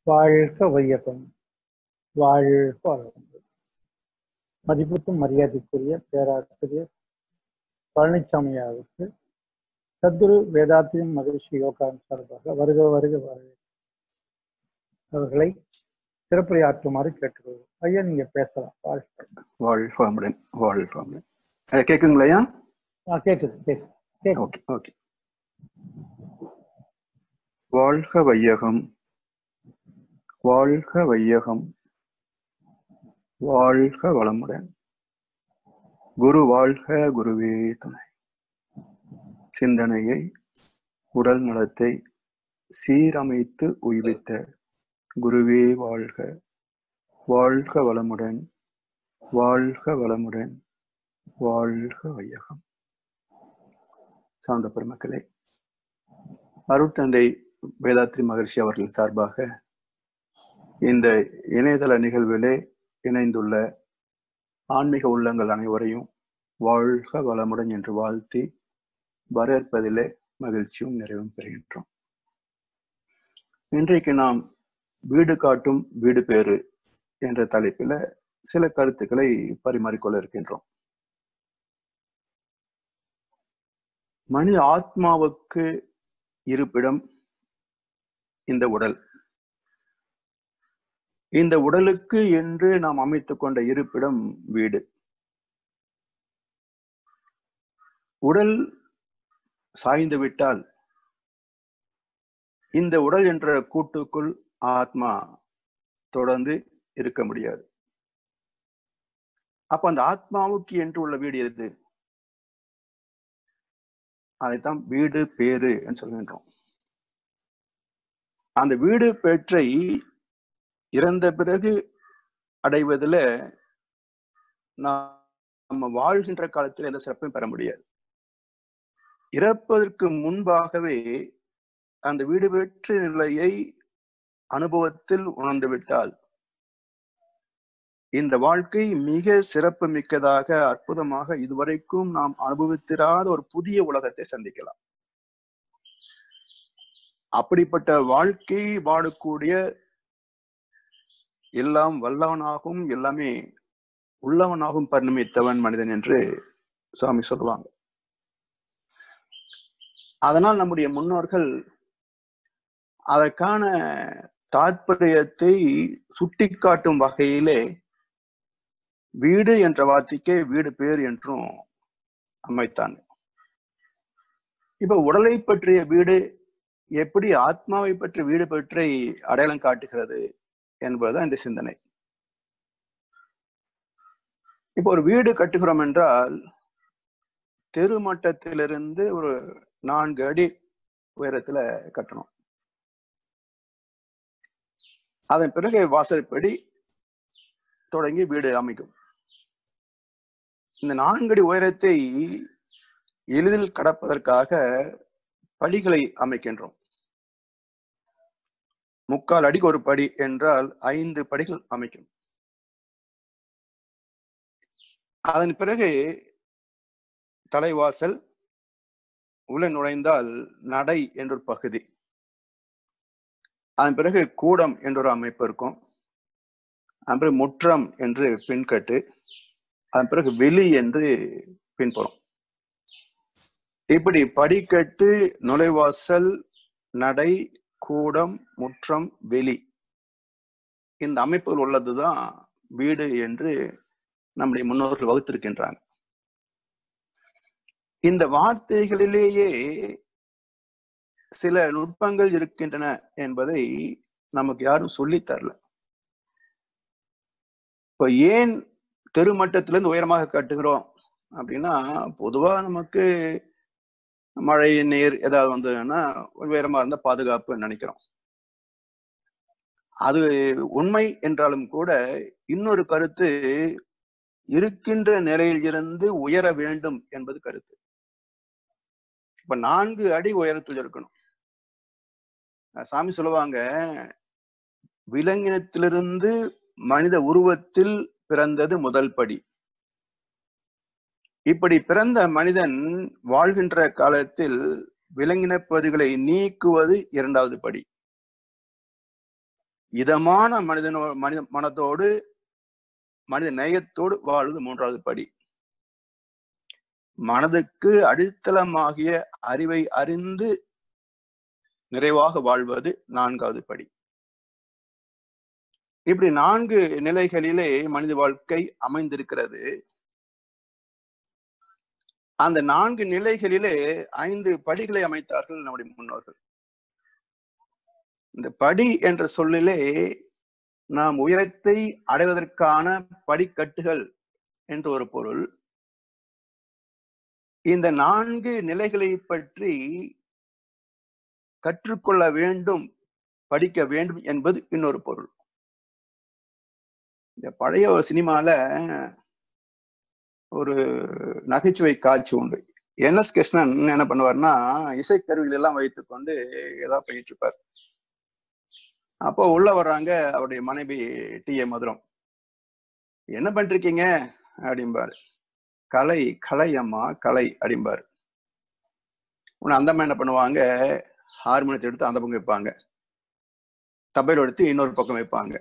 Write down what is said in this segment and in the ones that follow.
வாழ்க வையகம், வாழ்க வளமுடன். மதிப்புக்கும் மரியாதைக்குரிய பேராசிரியர் பழனிசாமியாருக்கு சத்குரு வேதாத்தியம் மகிழ்ச்சி யோகாவின் சார்பாக வருக வருக வருக அவர்களை சிறப்புரையாற்றுமாறு கேட்டுக்கொள்வோம். ஐயா, நீங்க பேசலாம். வாழ்க வளமுடன். வாழ்க வளமுடன். கேக்குதுங்களா ஐயா? கேக்குது. Okay okay. வாழ்க வையகம், வாழ்க வையகம், வாழ்க வளமுடன். குரு வாழ்க, குருவே துணை. சிந்தனையை, உடல் நலத்தை சீரமைத்து உய்வித்த குருவே வாழ்க. வாழ்க வளமுடன், வாழ்க வளமுடன், வாழ்க வையகம். சார்ந்த பெருமக்களே, அருட்தந்தை வேதாத்ரி மகர்ஷி அவர்களின் சார்பாக இந்த இணையதள நிகழ்விலே இணைந்துள்ள ஆன்மீக உள்ளங்கள் அனைவரையும் வாழ்க வளமுடன் என்று வாழ்த்தி வரவேற்பதிலே மகிழ்ச்சியும் நிறைவும் பெறுகின்றோம். இன்றைக்கு நாம் வீடு காட்டும் வீடு பேறு என்ற தலைப்பில் சில கருத்துக்களை பரிமாறிக்கொள்ள இருக்கின்றோம். மனித ஆத்மாவுக்கு இருப்பிடம் இந்த உடல். இந்த உடலுக்கு என்று நாம் அமைத்துக் கொண்ட இருப்பிடம் வீடு. உடல் சாய்ந்து விட்டால் இந்த உடல் என்ற கூட்டுக்குள் ஆத்மா தொடர்ந்து இருக்க முடியாது. அப்ப அந்த ஆத்மாவுக்கு என்று உள்ள வீடு எது? அதைத்தான் வீடு பேறு என்று சொல்கின்றோம். அந்த வீடு பேற்றை இறந்த பிறகு அடைவதில் நம்ம வாழ்கின்ற காலத்தில் எந்த சிறப்பையும் பெற முடியாது. இறப்பதற்கு முன்பாகவே அந்த வீடு பெற்ற நிலையை அனுபவத்தில் உணர்ந்துவிட்டால் இந்த வாழ்க்கை மிக சிறப்பு மிக்கதாக, அற்புதமாக, இதுவரைக்கும் நாம் அனுபவித்திராத ஒரு புதிய உலகத்தை சந்திக்கலாம். அப்படிப்பட்ட வாழ்க்கை வாழக்கூடிய, எல்லாம் வல்லவனாகவும் எல்லாமே உள்ளவனாகவும் பரிணமித்தவன் மனிதன் என்று சுவாமி சொல்லுவாங்க. அதனால் நம்முடைய முன்னோர்கள் அதற்கான தாற்பயத்தை சுட்டிக்காட்டும் வகையிலே வீடு என்ற வார்த்தைக்கே வீடு பேர் என்றும் அமைத்தாங்க. இப்ப உடலை பற்றிய வீடு எப்படி ஆத்மாவை பற்றி வீடு பற்றி அடையாளம் காட்டுகிறது என்பதுதான் இந்த சிந்தனை. இப்போ ஒரு வீடு கட்டுகிறோம் என்றால் தெரு மட்டத்திலிருந்து ஒரு 4 அடி உயரத்துல கட்டணும். அதன் பிறகு வாசற்படி தொடங்கி வீடு அமைக்கும். இந்த 4 அடி உயரத்தை எளிதில் கடப்பதற்காக படிகளை அமைக்கின்றோம். 3/4 அடிக்கு ஒரு படி என்றால் 5 படிகள் அமைக்கும். அதன் பிறகு தலைவாசல், உள்ள நுழைந்தால் நடை என்ற பகுதி, அதன் பிறகு கூடம் என்ற ஒரு அமைப்பு இருக்கும், அதன் பிறகு முற்றம் என்று பின்கட்டு, அதன் பிறகு வெளி என்று பின்புறம். இப்படி படிக்கட்டு, நுழைவாசல், நடை, கூடம், முற்றம், வெளி, இந்த அமைப்புகள் உள்ளதுதான் வீடு என்று நம்முடைய முன்னோர்கள் வகுத்திருக்கின்றாங்க. இந்த வார்த்தைகளிலேயே சில நுட்பங்கள் இருக்கின்றன என்பதை நமக்கு யாரும் சொல்லித் தரல. இப்போ ஏன் தெருமட்டத்திலிருந்து உயரமாக கட்டுகிறோம் அப்படின்னா, பொதுவா நமக்கு மழை நீர் ஏதாவது வந்ததுன்னா உயரமா இருந்தா பாதுகாப்பு நினைக்கிறோம். அது உண்மை என்றாலும் கூட இன்னொரு கருத்து, இருக்கின்ற நிலையில் இருந்து உயர வேண்டும் என்பது கருத்து. இப்ப 4 அடி உயரத்தில் இருக்கணும். சாமி சொல்லுவாங்க, விலங்கினத்திலிருந்து மனித உருவத்தில் பிறந்தது முதல் படி. இப்படி பிறந்த மனிதன் வாழ்கின்ற காலத்தில் விலங்கின பகுதிகளை நீக்குவது 2வது படி. இதமான மனதோடு மனித நேயத்தோடு வாழ்வது 3வது படி. மனதுக்கு அடித்தளமாகிய அறிவை அறிந்து நிறைவாக வாழ்வது 4வது படி. இப்படி 4 நிலைகளிலே மனித வாழ்க்கை அமைந்திருக்கிறது. அந்த 4 நிலைகளிலே 5 படிகளை அமைத்தார்கள் நம்முடைய முன்னோர்கள். இந்த படி என்ற சொல்லிலே நாம் உயரத்தை அடைவதற்கான படிக்கட்டுகள் என்று ஒரு பொருள். இந்த 4 நிலைகளை பற்றி கற்றுக்கொள்ள வேண்டும், படிக்க வேண்டும் என்பது இன்னொரு பொருள். இந்த பழைய சினிமால ஒரு நகைச்சுவை காட்சி உண்டு. NS கிருஷ்ணன் என்ன பண்ணுவார்னா, இசைக்கருவிகள் எல்லாம் வைத்துக்கொண்டு ஏதாவது பண்ணிட்டு இருப்பார். அப்போ உள்ள வர்றாங்க அவருடைய மனைவி T.A. மதுரம். என்ன பண்ணிட்டு இருக்கீங்க அப்படிம்பாரு. கலை கலை அம்மா கலை அப்படிம்பாரு. உன்னை அந்த அம்மா என்ன பண்ணுவாங்க, ஹார்மோனியத்தை எடுத்து அந்த பக்கம் வைப்பாங்க, தபையில் எடுத்து இன்னொரு பக்கம் வைப்பாங்க,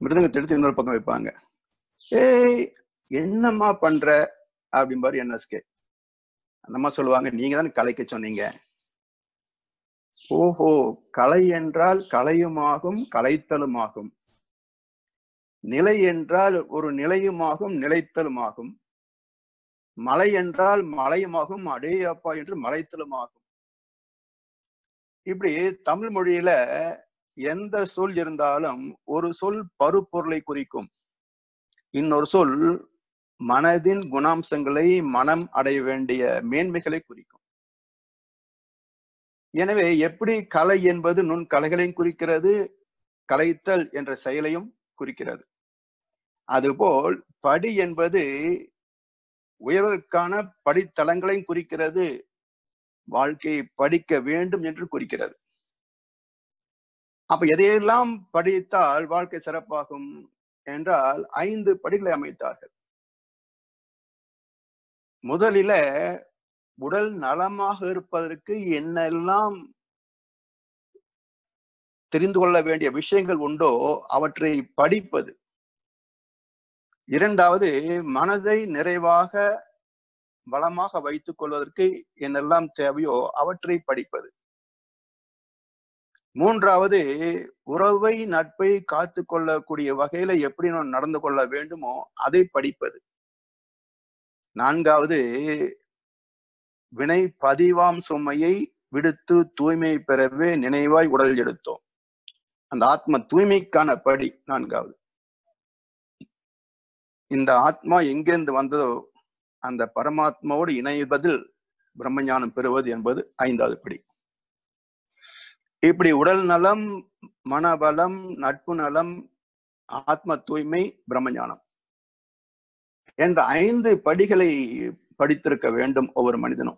மிருதங்கத்தை எடுத்து இன்னொரு பக்கம் வைப்பாங்க. ஏய் என்னம்மா பண்ற அப்படிம்பாரு NSK. அந்த அம்மா சொல்லுவாங்க, நீங்க தானே கலைக்க சொன்னீங்க. ஓஹோ, கலை என்றால் கலையுமாகும் கலைத்தலுமாகும், நிலை என்றால் ஒரு நிலையுமாகும் நிலைத்தலுமாகும், மலை என்றால் மலையுமாகும் அடே அப்பா என்று மலைத்தலுமாகும். இப்படி தமிழ் மொழியில எந்த சொல் இருந்தாலும் ஒரு சொல் பருப்பொருளை குறிக்கும், இன்னொரு சொல் மனதின் குணாம்சங்களை மனம் அடைய வேண்டிய மேன்மைகளை குறிக்கும். எனவே எப்படி கலை என்பது நுண் கலைகளையும் குறிக்கிறது, கலைத்தல் என்ற செயலையும் குறிக்கிறது. அதுபோல் படி என்பது உயர்வதற்கான படித்தளங்களையும் குறிக்கிறது, வாழ்க்கையை படிக்க வேண்டும் என்று குறிக்கிறது. அப்ப எதையெல்லாம் படித்தால் வாழ்க்கை சிறப்பாகும் என்றால் 5 படிகளை அமைத்தார்கள். முதலில உடல் நலமாக இருப்பதற்கு என்னெல்லாம் தெரிந்து கொள்ள வேண்டிய விஷயங்கள் உண்டோ அவற்றை படிப்பது. 2வது மனதை நிறைவாக வளமாக வைத்துக் கொள்வதற்கு என்னெல்லாம் தேவையோ அவற்றை படிப்பது. 3வது உறவை நட்பை காத்து கொள்ளக்கூடிய வகையில எப்படி நாம் நடந்து கொள்ள வேண்டுமோ அதை படிப்பது. 4வது வினை பதிவாம் சுமையை விடுத்து தூய்மை பெறவே நினைவாய் உடல் எடுத்தோம். அந்த ஆத்ம தூய்மைக்கான படி 4வது. இந்த ஆத்மா எங்கிருந்து வந்ததோ அந்த பரமாத்மாவோடு இணைவதில் பிரம்மஞானம் பெறுவது என்பது 5வது படி. இப்படி உடல் நலம், மனபலம், நட்பு நலம், ஆத்ம தூய்மை, பிரம்மஞானம் என்ற 5 படிகளை படித்திருக்க வேண்டும் ஒவ்வொரு மனிதனும்.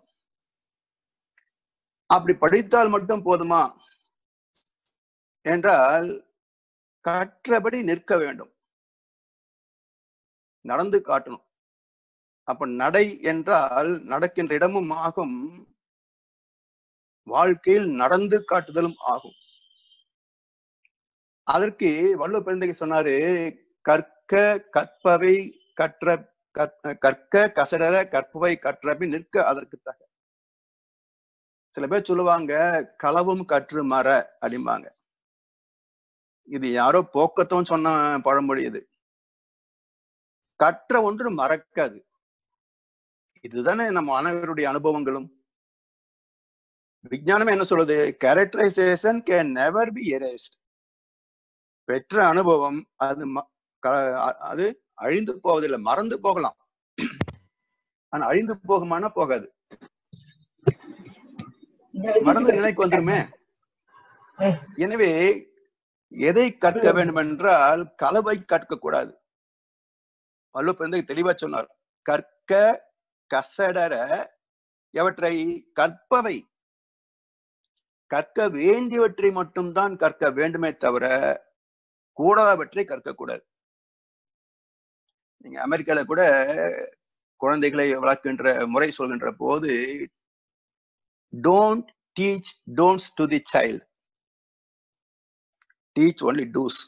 அப்படி படித்தால் மட்டும் போதுமா என்றால் கற்றபடி நிற்க வேண்டும், நடந்து காட்டணும். அப்ப நடை என்றால் நடக்கின்ற இடமும் ஆகும், வாழ்க்கையில் நடந்து காட்டுதலும் ஆகும். அதற்கு வள்ளுவ பெருந்தகை சொன்னாரு, கற்க கற்பவை கற்ற கற்க கசடர கற்பவை கற்றபி நிற்க அதற்கு தக. சில பேர் சொல்லுவாங்க களவும் கற்று மற அப்படிம்பாங்க. இது யாரோ போக்கத்தும் சொன்ன பழமொழி. இது கற்ற ஒன்று மறக்காது. இதுதானே நம்ம அனைவருடைய அனுபவங்களும். விஞ்ஞானம் என்ன சொல்றது? Characterisation can never be erased. பெற்ற அனுபவம் அது அழிந்து போவதில்லை, மறந்து போகலாம், ஆனா அழிந்து போகுமானா போகாது, மறந்து நிலைக்கு வந்துருமே. எனவே எதை கற்க வேண்டும் என்றால் களவை கற்க கூடாது. வள்ளுவ பெருந்தகை தெளிவா சொன்னார், கற்க கசடர எவற்றை கற்பவை, கற்க வேண்டியவற்றை மட்டும்தான் கற்க வேண்டுமே தவிர கூடாதவற்றை கற்கக்கூடாது. நீங்க அமெரிக்கால கூட குழந்தைகளை வளர்க்கின்ற முறை சொல்கின்ற போது don't teach don'ts to the child. Teach only dos.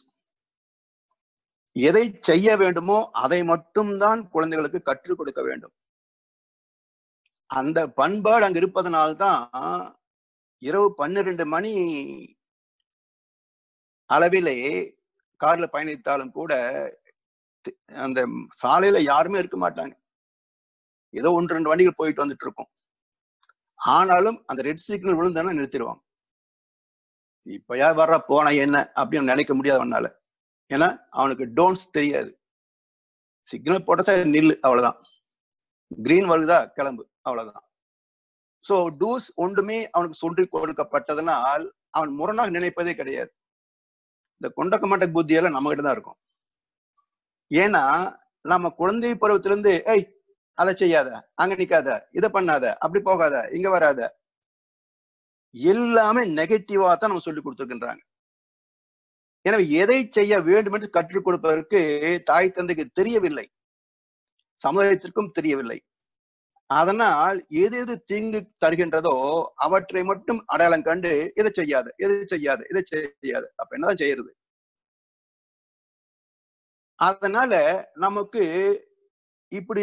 எதை செய்ய வேண்டுமோ அதை மட்டும்தான் குழந்தைகளுக்கு கற்றுக் கொடுக்க வேண்டும். அந்த பண்பாடு அங்க இருப்பதனால்தான் இரவு 12 மணி அளவிலே கார்ல பயணித்தாலும் கூட அந்த சாலையில யாருமே இருக்க மாட்டாங்க. ஏதோ 1-2 வண்டிகள் போயிட்டு வந்துட்டு இருக்கும். ஆனாலும் அந்த ரெட் சிக்னல் விழுந்தாலும் நிறுத்திடுவாங்க. இப்ப யார் வர்ற போனா என்ன அப்படின்னு நினைக்க முடியாதவனால. ஏன்னா அவனுக்கு டோன்ஸ் தெரியாது. சிக்னல் போட்டா நில்லு, அவ்வளவுதான். கிரீன் வருதா கிளம்பு, அவ்வளவுதான். சோ டூஸ் ஒன்றுமே அவனுக்கு சொல்லி கொடுக்கப்பட்டதனால் அவன் முரணாக நினைப்பதே கிடையாது. இந்த கொண்டக்க மாட்ட புத்தியெல்லாம் நம்ம கிட்ட தான் இருக்கும். ஏன்னா நம்ம குழந்தை பருவத்திலிருந்து ஏய் அதை செய்யாத, அங்க நிக்காத, இதை பண்ணாத, அப்படி போகாத, இங்க வராத, எல்லாமே நெகட்டிவா தான் நம்ம சொல்லி கொடுத்துருக்கின்றாங்க. எனவே எதை செய்ய வேண்டும் என்று கற்றுக் கொடுப்பதற்கு தாய் தந்தைக்கு தெரியவில்லை, சமுதாயத்திற்கும் தெரியவில்லை. அதனால் எது எது தீங்கு தருகின்றதோ அவற்றை மட்டும் அடையாளம் கண்டு இதை செய்யாது, எதை செய்யாது, இதை செய்யாது. அப்ப என்னதான் செய்யறது? அதனால நமக்கு இப்படி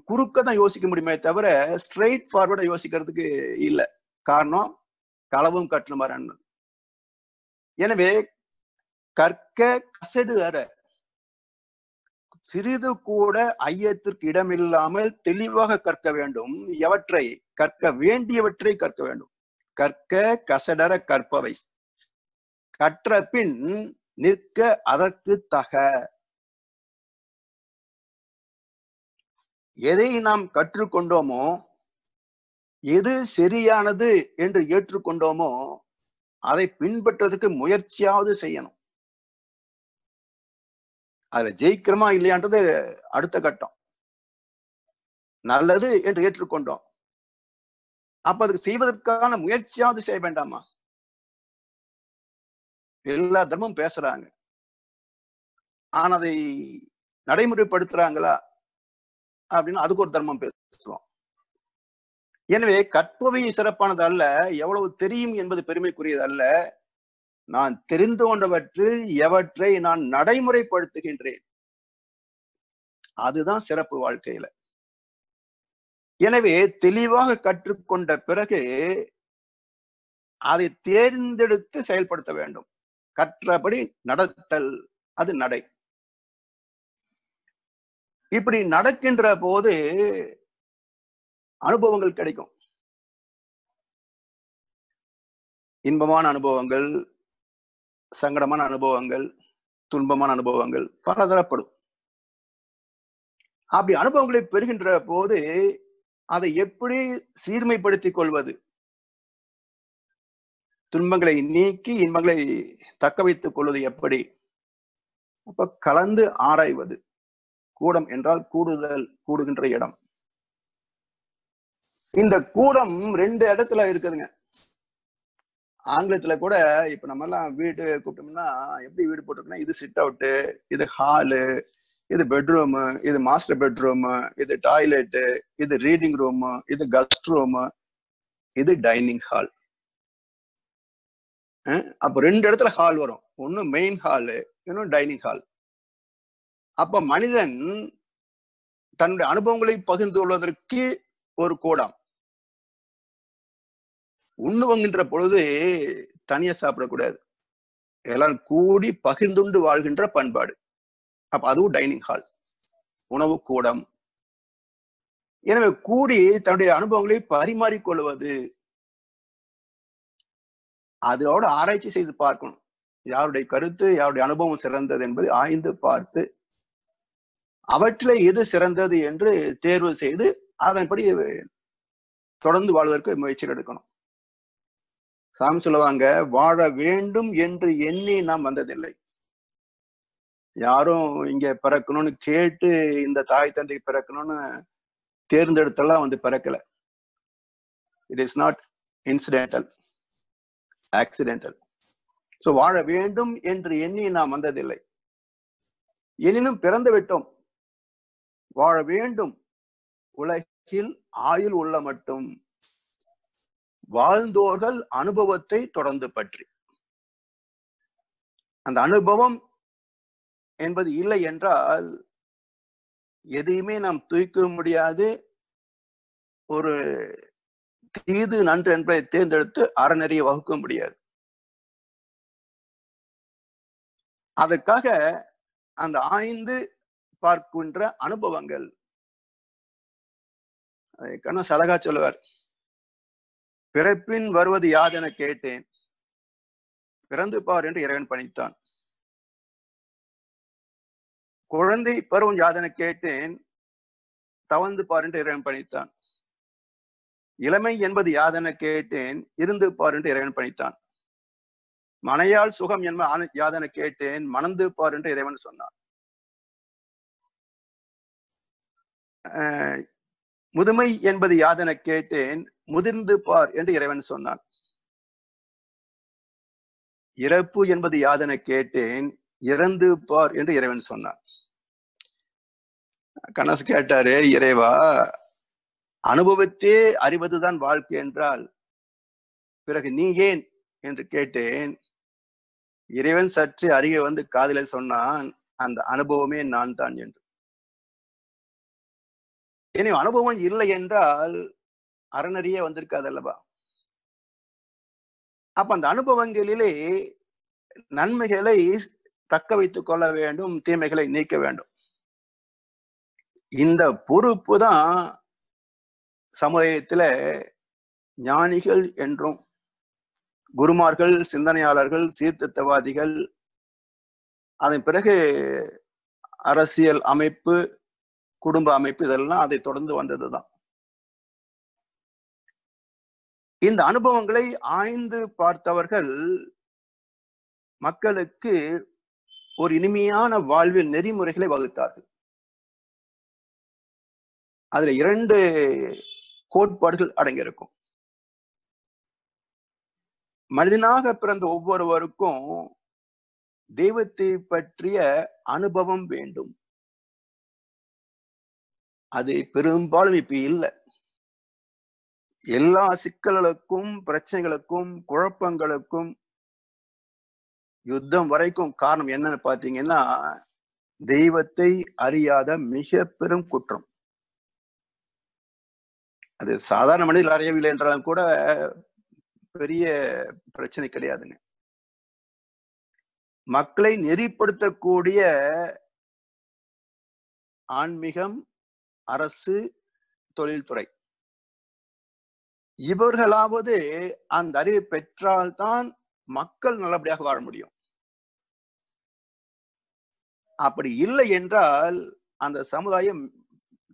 குறுக்கதான் யோசிக்க முடியுமே தவிர ஸ்ட்ரெயிட் ஃபார்வர்டா யோசிக்கிறதுக்கு இல்ல. காரணம் களவும் கற்றுமாறன். எனவே கற்க கசடு அற, சிறிது கூட ஐயத்திற்கு இடமில்லாமல் தெளிவாக கற்க வேண்டும். எவற்றை? கற்க வேண்டியவற்றை கற்க வேண்டும். கற்க கசடர கற்பவை, கற்ற பின் நிற்க அதற்கு தக. எதை நாம் கற்றுக்கொண்டோமோ, எது சரியானது என்று ஏற்றுக்கொண்டோமோ அதை பின்பற்றுவதற்கு முயற்சியாவது செய்யணும். அதுல ஜெயிக்கிறோமா இல்லையான்றது அடுத்த கட்டம். நல்லது என்று ஏற்றுக்கொண்டோம், அப்ப அதுக்கு செய்வதற்கான முயற்சியாவது செய்ய வேண்டாமா? எல்லா தர்மமும் பேசுறாங்க, ஆனா அதை நடைமுறைப்படுத்துறாங்களா அப்படின்னு அதுக்கு ஒரு தர்மம் பேசுவோம். எனவே கற்பவை சிறப்பானது அல்ல, எவ்வளவு தெரியும் என்பது பெருமைக்குரியது அல்ல. நான் தெரிந்து கொண்டவற்றில் எவற்றை நான் நடைமுறைப்படுத்துகின்றேன், அதுதான் சிறப்பு வாழ்க்கையில. எனவே தெளிவாக கற்றுக்கொண்ட பிறகு அதை தேர்ந்தெடுத்து செயல்படுத்த வேண்டும். கற்றபடி நடத்தல், அது நடை. இப்படி நடக்கின்ற போது அனுபவங்கள் கிடைக்கும். இன்பமான அனுபவங்கள், சங்கடமான அனுபவங்கள், துன்பமான அனுபவங்கள் பலதரப்படும். அப்படி அனுபவங்களை பெறுகின்ற போது அதை எப்படி சீர்மைப்படுத்திக் கொள்வது, துன்பங்களை நீக்கி இன்பங்களை தக்க வைத்துக் கொள்வது எப்படி? அப்ப கலந்து ஆராய்வது. கூடம் என்றால் கூடுதல், கூடுகின்ற இடம். இந்த கூடம் 2 இடத்துல இருக்குதுங்க. ஆங்கிலத்துல கூட இப்ப நம்ம எல்லாம் வீடு கூப்பிட்டோம்னா எப்படி வீடு போட்டிருக்கோம்னா, இது சிட் அவுட்டு, இது ஹாலு, இது பெட்ரூமு, இது மாஸ்டர் பெட்ரூமு, இது டாய்லெட்டு, இது ரீடிங் ரூமு, இது கெஸ்ட் ரூமு, இது டைனிங் ஹால். அப்ப 2 இடத்துல ஹால் வரும். ஒண்ணு மெயின் ஹாலு, இன்னும் டைனிங் ஹால். அப்ப மனிதன் தன்னுடைய அனுபவங்களை பகிர்ந்து கொள்வதற்கு ஒரு கூடம். உண்ணுவங்கின்ற பொழுது தனியா சாப்பிடக்கூடாது, எல்லாரும் கூடி பகிர்ந்துண்டு வாழ்கின்ற பண்பாடு. அப்ப அதுவும் டைனிங் ஹால், உணவு கூடம். எனவே கூடி தன்னுடைய அனுபவங்களை பரிமாறிக்கொள்வது, அதோட ஆராய்ச்சி செய்து பார்க்கணும். யாருடைய கருத்து, யாருடைய அனுபவம் சிறந்தது என்பதை ஆய்ந்து பார்த்து அவற்றில் எது சிறந்தது என்று தேர்வு செய்து அதன்படி தொடர்ந்து வாழ்வதற்கு முயற்சி எடுக்கணும். சாமி சொல்லுவாங்க, வாழ வேண்டும் என்று எண்ணி நாம் வந்ததில்லை. யாரும் இங்க பிறக்கணும்னு கேட்டு இந்த தாய் தந்தை பிறக்கணும்னு தேர்ந்தெடுத்தெல்லாம் வந்து பிறக்கல. It is not incidental, accidental. So வாழ வேண்டும் என்று எண்ணி நாம் வந்ததில்லை. எனினும் பிறந்து விட்டோம். வாழ வேண்டும், உலகில் ஆயுள் உள்ள மட்டும், வாழ்ந்தோர்கள் அனுபவத்தை தொடர்ந்து பற்றி. அந்த அனுபவம் என்பது இல்லை என்றால் எதையுமே நாம் தூக்க முடியாது. ஒரு தீது நன்று என்பதை தேர்ந்தெடுத்து அறநெறியை வகுக்க முடியாது. அதற்காக அந்த ஆய்ந்து பார்க்கின்ற அனுபவங்கள். கண்ணன் அழகா சொல்லுவார், பிறப்பின் வருவது யாதென கேட்டேன், பிறந்து பார் என்று இறைவன் பணித்தான். குழந்தை பருவம் யாதென கேட்டேன், தவழ்ந்து பார் என்று இறைவன் பணித்தான். இளமை என்பது யாதென கேட்டேன், இருந்து பார் என்று இறைவன் பணித்தான். மனையால் சுகம் என்ப யாதென கேட்டேன், மணந்து பார் என்று இறைவன் சொன்னான். முதுமை என்பது யாதென கேட்டேன், முதிர்ந்து பார் என்று இறைவன் சொன்னான். இறப்பு என்பது யாதென கேட்டேன், இறந்து பார் என்று இறைவன் சொன்னான். கணேசு கேட்டாரு, இறைவா, அனுபவத்தே அறிவதுதான் வாழ்க்கை என்றால் பிறகு நீ ஏன் என்று கேட்டேன். இறைவன் சற்று அருகே வந்து காதில சொன்னான், அந்த அனுபவமே நான் தான் என்று. எனவே அனுபவம் இல்லை என்றால் அறநெறியே வந்திருக்காது அல்லவா? அப்ப அந்த அனுபவங்களிலே நன்மைகளை தக்க வைத்துக் கொள்ள வேண்டும், தீமைகளை நீக்க வேண்டும். இந்த பொறுப்பு தான் சமுதாயத்துல ஞானிகள் என்றும் குருமார்கள், சிந்தனையாளர்கள், சீர்திருத்தவாதிகள், அதன் பிறகு அரசியல் அமைப்பு, குடும்ப அமைப்பு, இதெல்லாம் அதை தொடர்ந்து வந்ததுதான். இந்த அனுபவங்களை ஆய்ந்து பார்த்தவர்கள் மக்களுக்கு ஒரு இனிமையான வாழ்வில் நெறிமுறைகளை வகுத்தார்கள். அதுல 2 கோட்பாடுகள் அடங்கியிருக்கும். மனிதனாக பிறந்த ஒவ்வொருவருக்கும் தெய்வத்தை பற்றிய அனுபவம் வேண்டும். அது பெரும்பாலும் இப்ப இல்லை. எல்லா சிக்கல்களுக்கும், பிரச்சனைகளுக்கும், குழப்பங்களுக்கும், யுத்தம் வரைக்கும் காரணம் என்னன்னு பாத்தீங்கன்னா, தெய்வத்தை அறியாத மிக பெரும் குற்றம். அது சாதாரண மனிதர்கள் அறியவில்லை என்றாலும் கூட பெரிய பிரச்சனை கிடையாதுங்க. மக்களை நெறிப்படுத்தக்கூடிய ஆன்மீகம், அரசு, தொழில்துறை, இவர்களாவது அந்த அறிவை பெற்றால்தான் மக்கள் நல்லபடியாக வாழ முடியும். அப்படி இல்லை என்றால் அந்த சமுதாயம்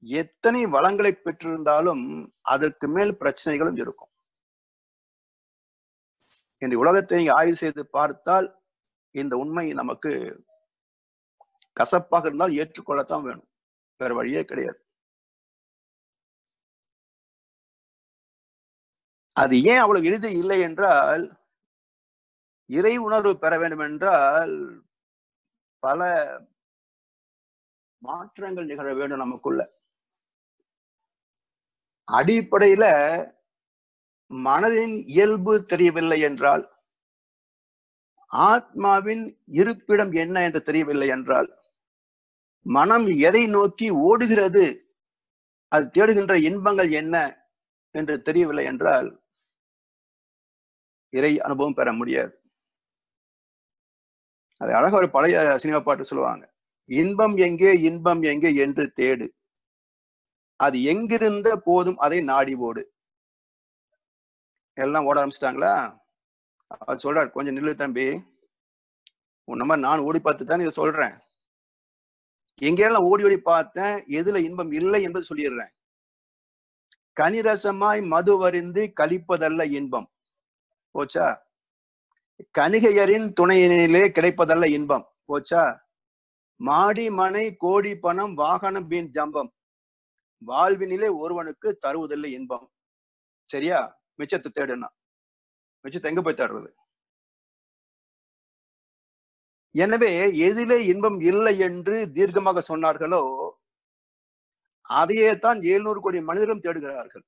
எத்தனை வளங்களை பெற்றிருந்தாலும் அதற்கு மேல் பிரச்சனைகளும் இருக்கும். இந்த உலகத்தை ஆய்வு செய்து பார்த்தால் இந்த உண்மை நமக்கு கசப்பாக இருந்தால் ஏற்றுக்கொள்ளத்தான் வேணும், வேற வழியே கிடையாது. அது ஏன் அவ்வளவு எளிது இல்லை என்றால், இறை உணர்வு பெற வேண்டும் என்றால் பல மாற்றங்கள் நிகழ வேண்டும் நமக்குள்ள. அடிப்படையில மனதின் இயல்பு தெரியவில்லை என்றால், ஆத்மாவின் இருப்பிடம் என்ன என்று தெரியவில்லை என்றால், மனம் எதை நோக்கி ஓடுகிறது, அது தேடுகின்ற இன்பங்கள் என்ன என்று தெரியவில்லை என்றால் இறை அனுபவம் பெற முடியாது. அது அழகா ஒரு பழைய சினிமா பாட்டு சொல்லுவாங்க, இன்பம் எங்கே, இன்பம் எங்கே என்று தேடு, அது எங்கிருந்த போதும் அதை நாடி ஓடு. எல்லாம் ஓட ஆரம்பிச்சிட்டாங்களா? அவர் சொல்றாரு, கொஞ்சம் நில்லு தம்பி, உன்ன மாதிரி நான் ஓடி பார்த்துட்டான்னு இதை சொல்றேன். எங்கெல்லாம் ஓடி ஓடி பார்த்தேன், எதுல இன்பம் இல்லை என்பது சொல்லிடுறேன். கனிரசமாய் மது வரிந்து கழிப்பதல்ல இன்பம், போச்சா? கணிகையரின் துணையினிலே கிடைப்பதல்ல இன்பம், போச்சா? மாடி மனை கோடி பணம் வாகனம் வீண் ஜம்பம், வாழ்வினிலே ஒருவனுக்கு தருவதில்லை இன்பம். சரியா? மிச்சத்தை தேடுனா மிச்சத்தை எங்க போய் தேடுறது? எனவே எதிலே இன்பம் இல்லை என்று தீர்க்கமாக சொன்னார்களோ அதையே தான் 700 கோடி மனிதரும் தேடுகிறார்கள்.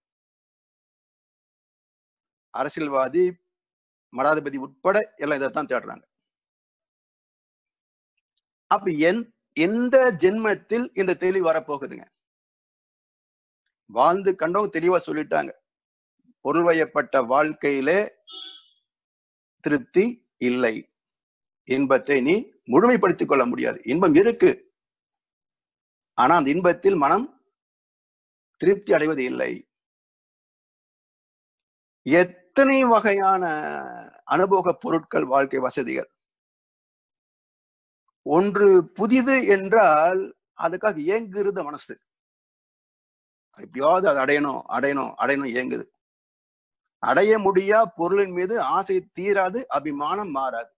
அரசியல்வாதி, மடாதிபதி உட்பட எல்லாம் இதைத்தான் தேடுறாங்க. அப்ப எந்த ஜென்மத்தில் இந்த தெளிவு வரப்போகுதுங்க? வாழ்ந்து கண்டவங்க தெளிவா சொல்லிட்டாங்க, பொருள் வயப்பட்ட வாழ்க்கையிலே திருப்தி இல்லை, இன்பத்தை நீ முழுமைப்படுத்திக் கொள்ள முடியாது. இன்பம் இருக்கு, ஆனா அந்த இன்பத்தில் மனம் திருப்தி அடைவது இல்லை. எத்தனை வகையான அனுபவ பொருட்கள், வாழ்க்கை வசதிகள். ஒன்று புதிது என்றால் அதுக்காக ஏங்குகிறது மனசு. எப்படியாவது அதை அடையணும் அடையணும் அடையணும் ஏங்குது. அடைய முடியா பொருளின் மீது ஆசை தீராது, அபிமானம் மாறாது.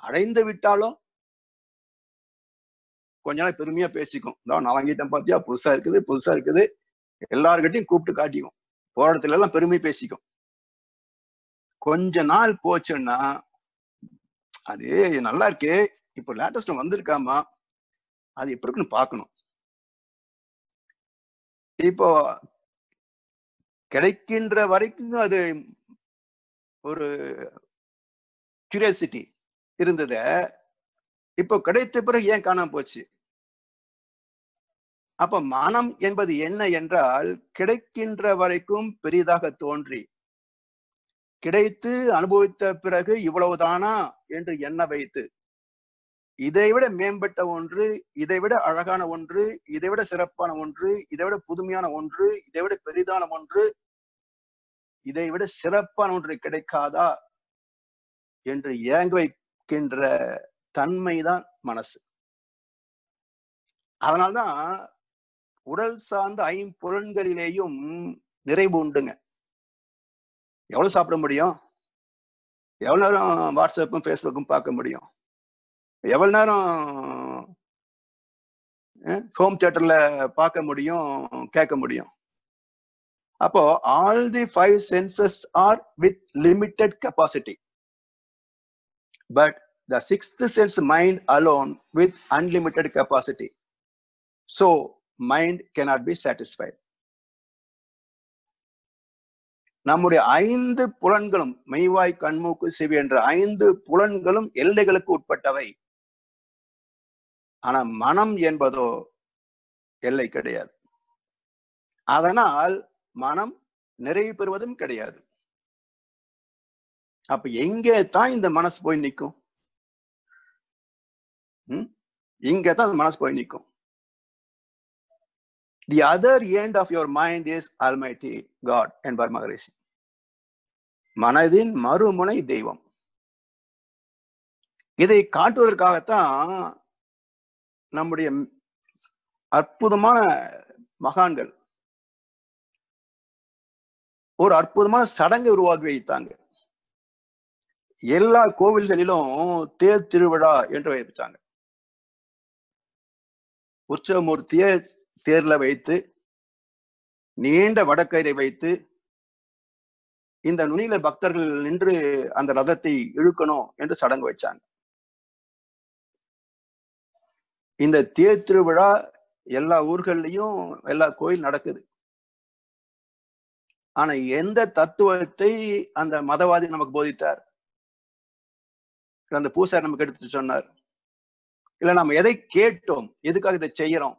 அடைந்து விட்டாலும் கொஞ்ச நாள் பெருமையா பேசிக்கும், நான் வாங்கிட்டேன் பாத்தியா, புதுசா இருக்குது புதுசா இருக்குது, எல்லார்கிட்டையும் கூப்பிட்டு காட்டிக்கும், போராட்டத்துல எல்லாம் பெருமை பேசிக்கும். கொஞ்ச நாள் போச்சுன்னா அது நல்லா இருக்கு, இப்போ லேட்டஸ்ட் வந்திருக்காமா, அது எப்படி இருக்குன்னு பார்க்கணும். இப்போ கிடைக்கின்ற வரைக்கும் அது ஒரு கியூரியாசிட்டி இருந்தது, இப்போ கிடைத்த பிறகு ஏன் காணாம போச்சு? அப்ப மனம் என்பது என்ன என்றால், கிடைக்கின்ற வரைக்கும் பெரிதாக தோன்றி, கிடைத்து அனுபவித்த பிறகு இவ்வளவுதானா என்று எண்ண வைத்து, இதைவிட மேம்பட்ட ஒன்று, இதைவிட அழகான ஒன்று, இதைவிட சிறப்பான ஒன்று, இதைவிட புதுமையான ஒன்று, இதைவிட பெரிதான ஒன்று, இதைவிட சிறப்பான ஒன்று கிடைக்காதா என்று ஏங்க வைக்கின்ற தன்மைதான் மனசு. அதனால்தான் உடல் சார்ந்த ஐம்புலன்களிலேயும் நிறைவு உண்டுங்க. எவ்வளவு சாப்பிட முடியும்? எவ்வளவு நேரம் வாட்ஸ்அப்பும் ஃபேஸ்புக்கும் பார்க்க முடியும்? எவ்வளவு நேரம் ஹோம் தியேட்டர்ல பார்க்க முடியும், கேட்க முடியும்? அப்போ all the 5 senses are with limited capacity, but the 6th sense mind alone with unlimited capacity, so mind cannot be satisfied. நம்முடைய 5 புலன்களும், மெய்வாய் கண்மூக்கு செவி என்ற 5 புலன்களும் எல்லைகளுக்கு உட்பட்டவை. ஆனா மனம் என்பதோ எல்லை கிடையாது. அதனால் மனம் நிறைவு பெறுவதும் கிடையாது. அப்ப எங்கே தான் இந்த மனசு போய் நிற்கும்? இங்கே தான் மனசு போய் நிற்கும். The other end of your mind is Almighty God என்பார் மகரிஷி. மனதின் மறுமுனை தெய்வம். இதை காட்டுவதற்காகத்தான் நம்முடைய அற்புதமான மகான்கள் ஒரு அற்புதமான சடங்கை உருவாக்கி வைத்தாங்க. எல்லா கோவில்களிலும் தேர் திருவிழா என்று வைத்தாங்க. உற்சவமூர்த்தியை தேர்ல வைத்து, நீண்ட வடக்கயிறை வைத்து, இந்த நுனியில பக்தர்கள் நின்று அந்த ரதத்தை இழுக்கணும் என்று சடங்கு வச்சாங்க. இந்த தேர் திருவிழா எல்லா ஊர்கள்லயும் எல்லா கோயில் நடக்குது. ஆனா எந்த தத்துவத்தை அந்த மதவாதி நமக்கு போதித்தார்? அந்த பூசாரி நமக்கு எடுத்து சொன்னார்? இல்ல நம்ம எதை கேட்டோம், எதுக்காக இதை செய்யறோம்?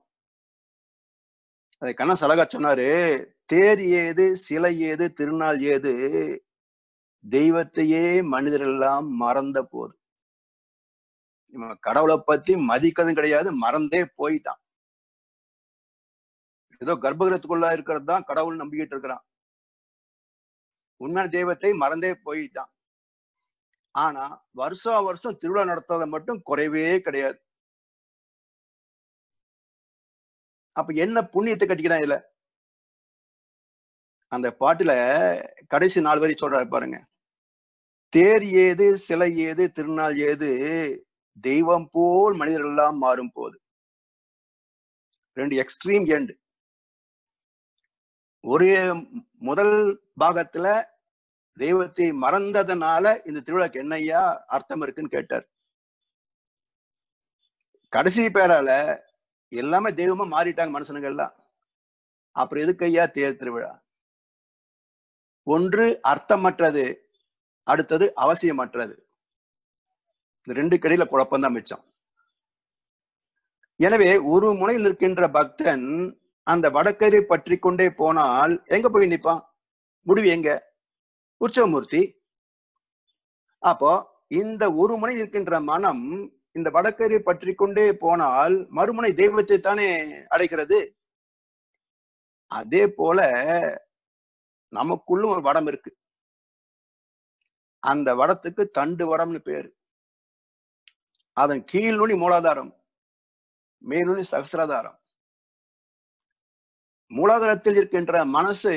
அதை கண்ணன் அழகா சொன்னாரு, தேர் ஏது, சிலை ஏது, திருநாள் ஏது, தெய்வத்தையே மனிதர் எல்லாம் மறந்த போது. இவன் கடவுளை பத்தி மதிக்கிறதும் கிடையாது, மறந்தே போயிட்டான். ஏதோ கர்ப்பகிரகத்துக்குள்ள இருக்கிறது தான் கடவுள் நம்பிக்கிட்டு இருக்கிறான். உண்மையான தெய்வத்தை மறந்தே போயிட்டான். ஆனா வருஷா வருஷம் திருவிழா நடத்துறத மட்டும் குறைவே கிடையாது. அப்ப என்ன புண்ணியத்தை கட்டிக்கிறான் இதுல? அந்த பாட்டுல கடைசி 4 வரி சொல்றாரு பாருங்க, தேர் ஏது, சிலை ஏது, திருநாள் ஏது, தெய்வம் போல் மனிதர்கள் எல்லாம் மாறும் போது. 2 எக்ஸ்ட்ரீம் எண்ட். ஒரு முதல் பாகத்துல தெய்வத்தை மறந்ததுனால இந்த திருவிழாக்கு என்னையா அர்த்தம் இருக்குன்னு கேட்டார். கடைசி பேரால எல்லாமே தெய்வமா மாறிட்டாங்க மனுஷனுங்க எல்லாம். அப்புறம் எதுக்கு ஐயா தேர் திருவிழா? ஒன்று அர்த்தமற்றது, அடுத்தது அவசியமற்றது. இந்த ரெண்டு கடையில குழப்பம்தான் மிச்சம். எனவே ஒரு முனையில் இருக்கின்ற பக்தன் அந்த வடக்கரை பற்றி கொண்டே போனால் எங்க போய் நிற்பான்? முடிவு எங்க? உற்சவமூர்த்தி. அப்போ இந்த ஒரு முனை இருக்கின்ற மனம் இந்த வடக்கரை பற்றி கொண்டே போனால் மறுமுனை தெய்வத்தை தானே அடைகிறது. அதே போல நமக்குள்ளும் ஒரு வடம் இருக்கு. அந்த வடத்துக்கு தண்டு வடம்னு பேரு. அதன் கீழ் நுனி மூலாதாரம், மேல்நுனி சகசிராதாரம். மூலாதாரத்தில் இருக்கின்ற மனசு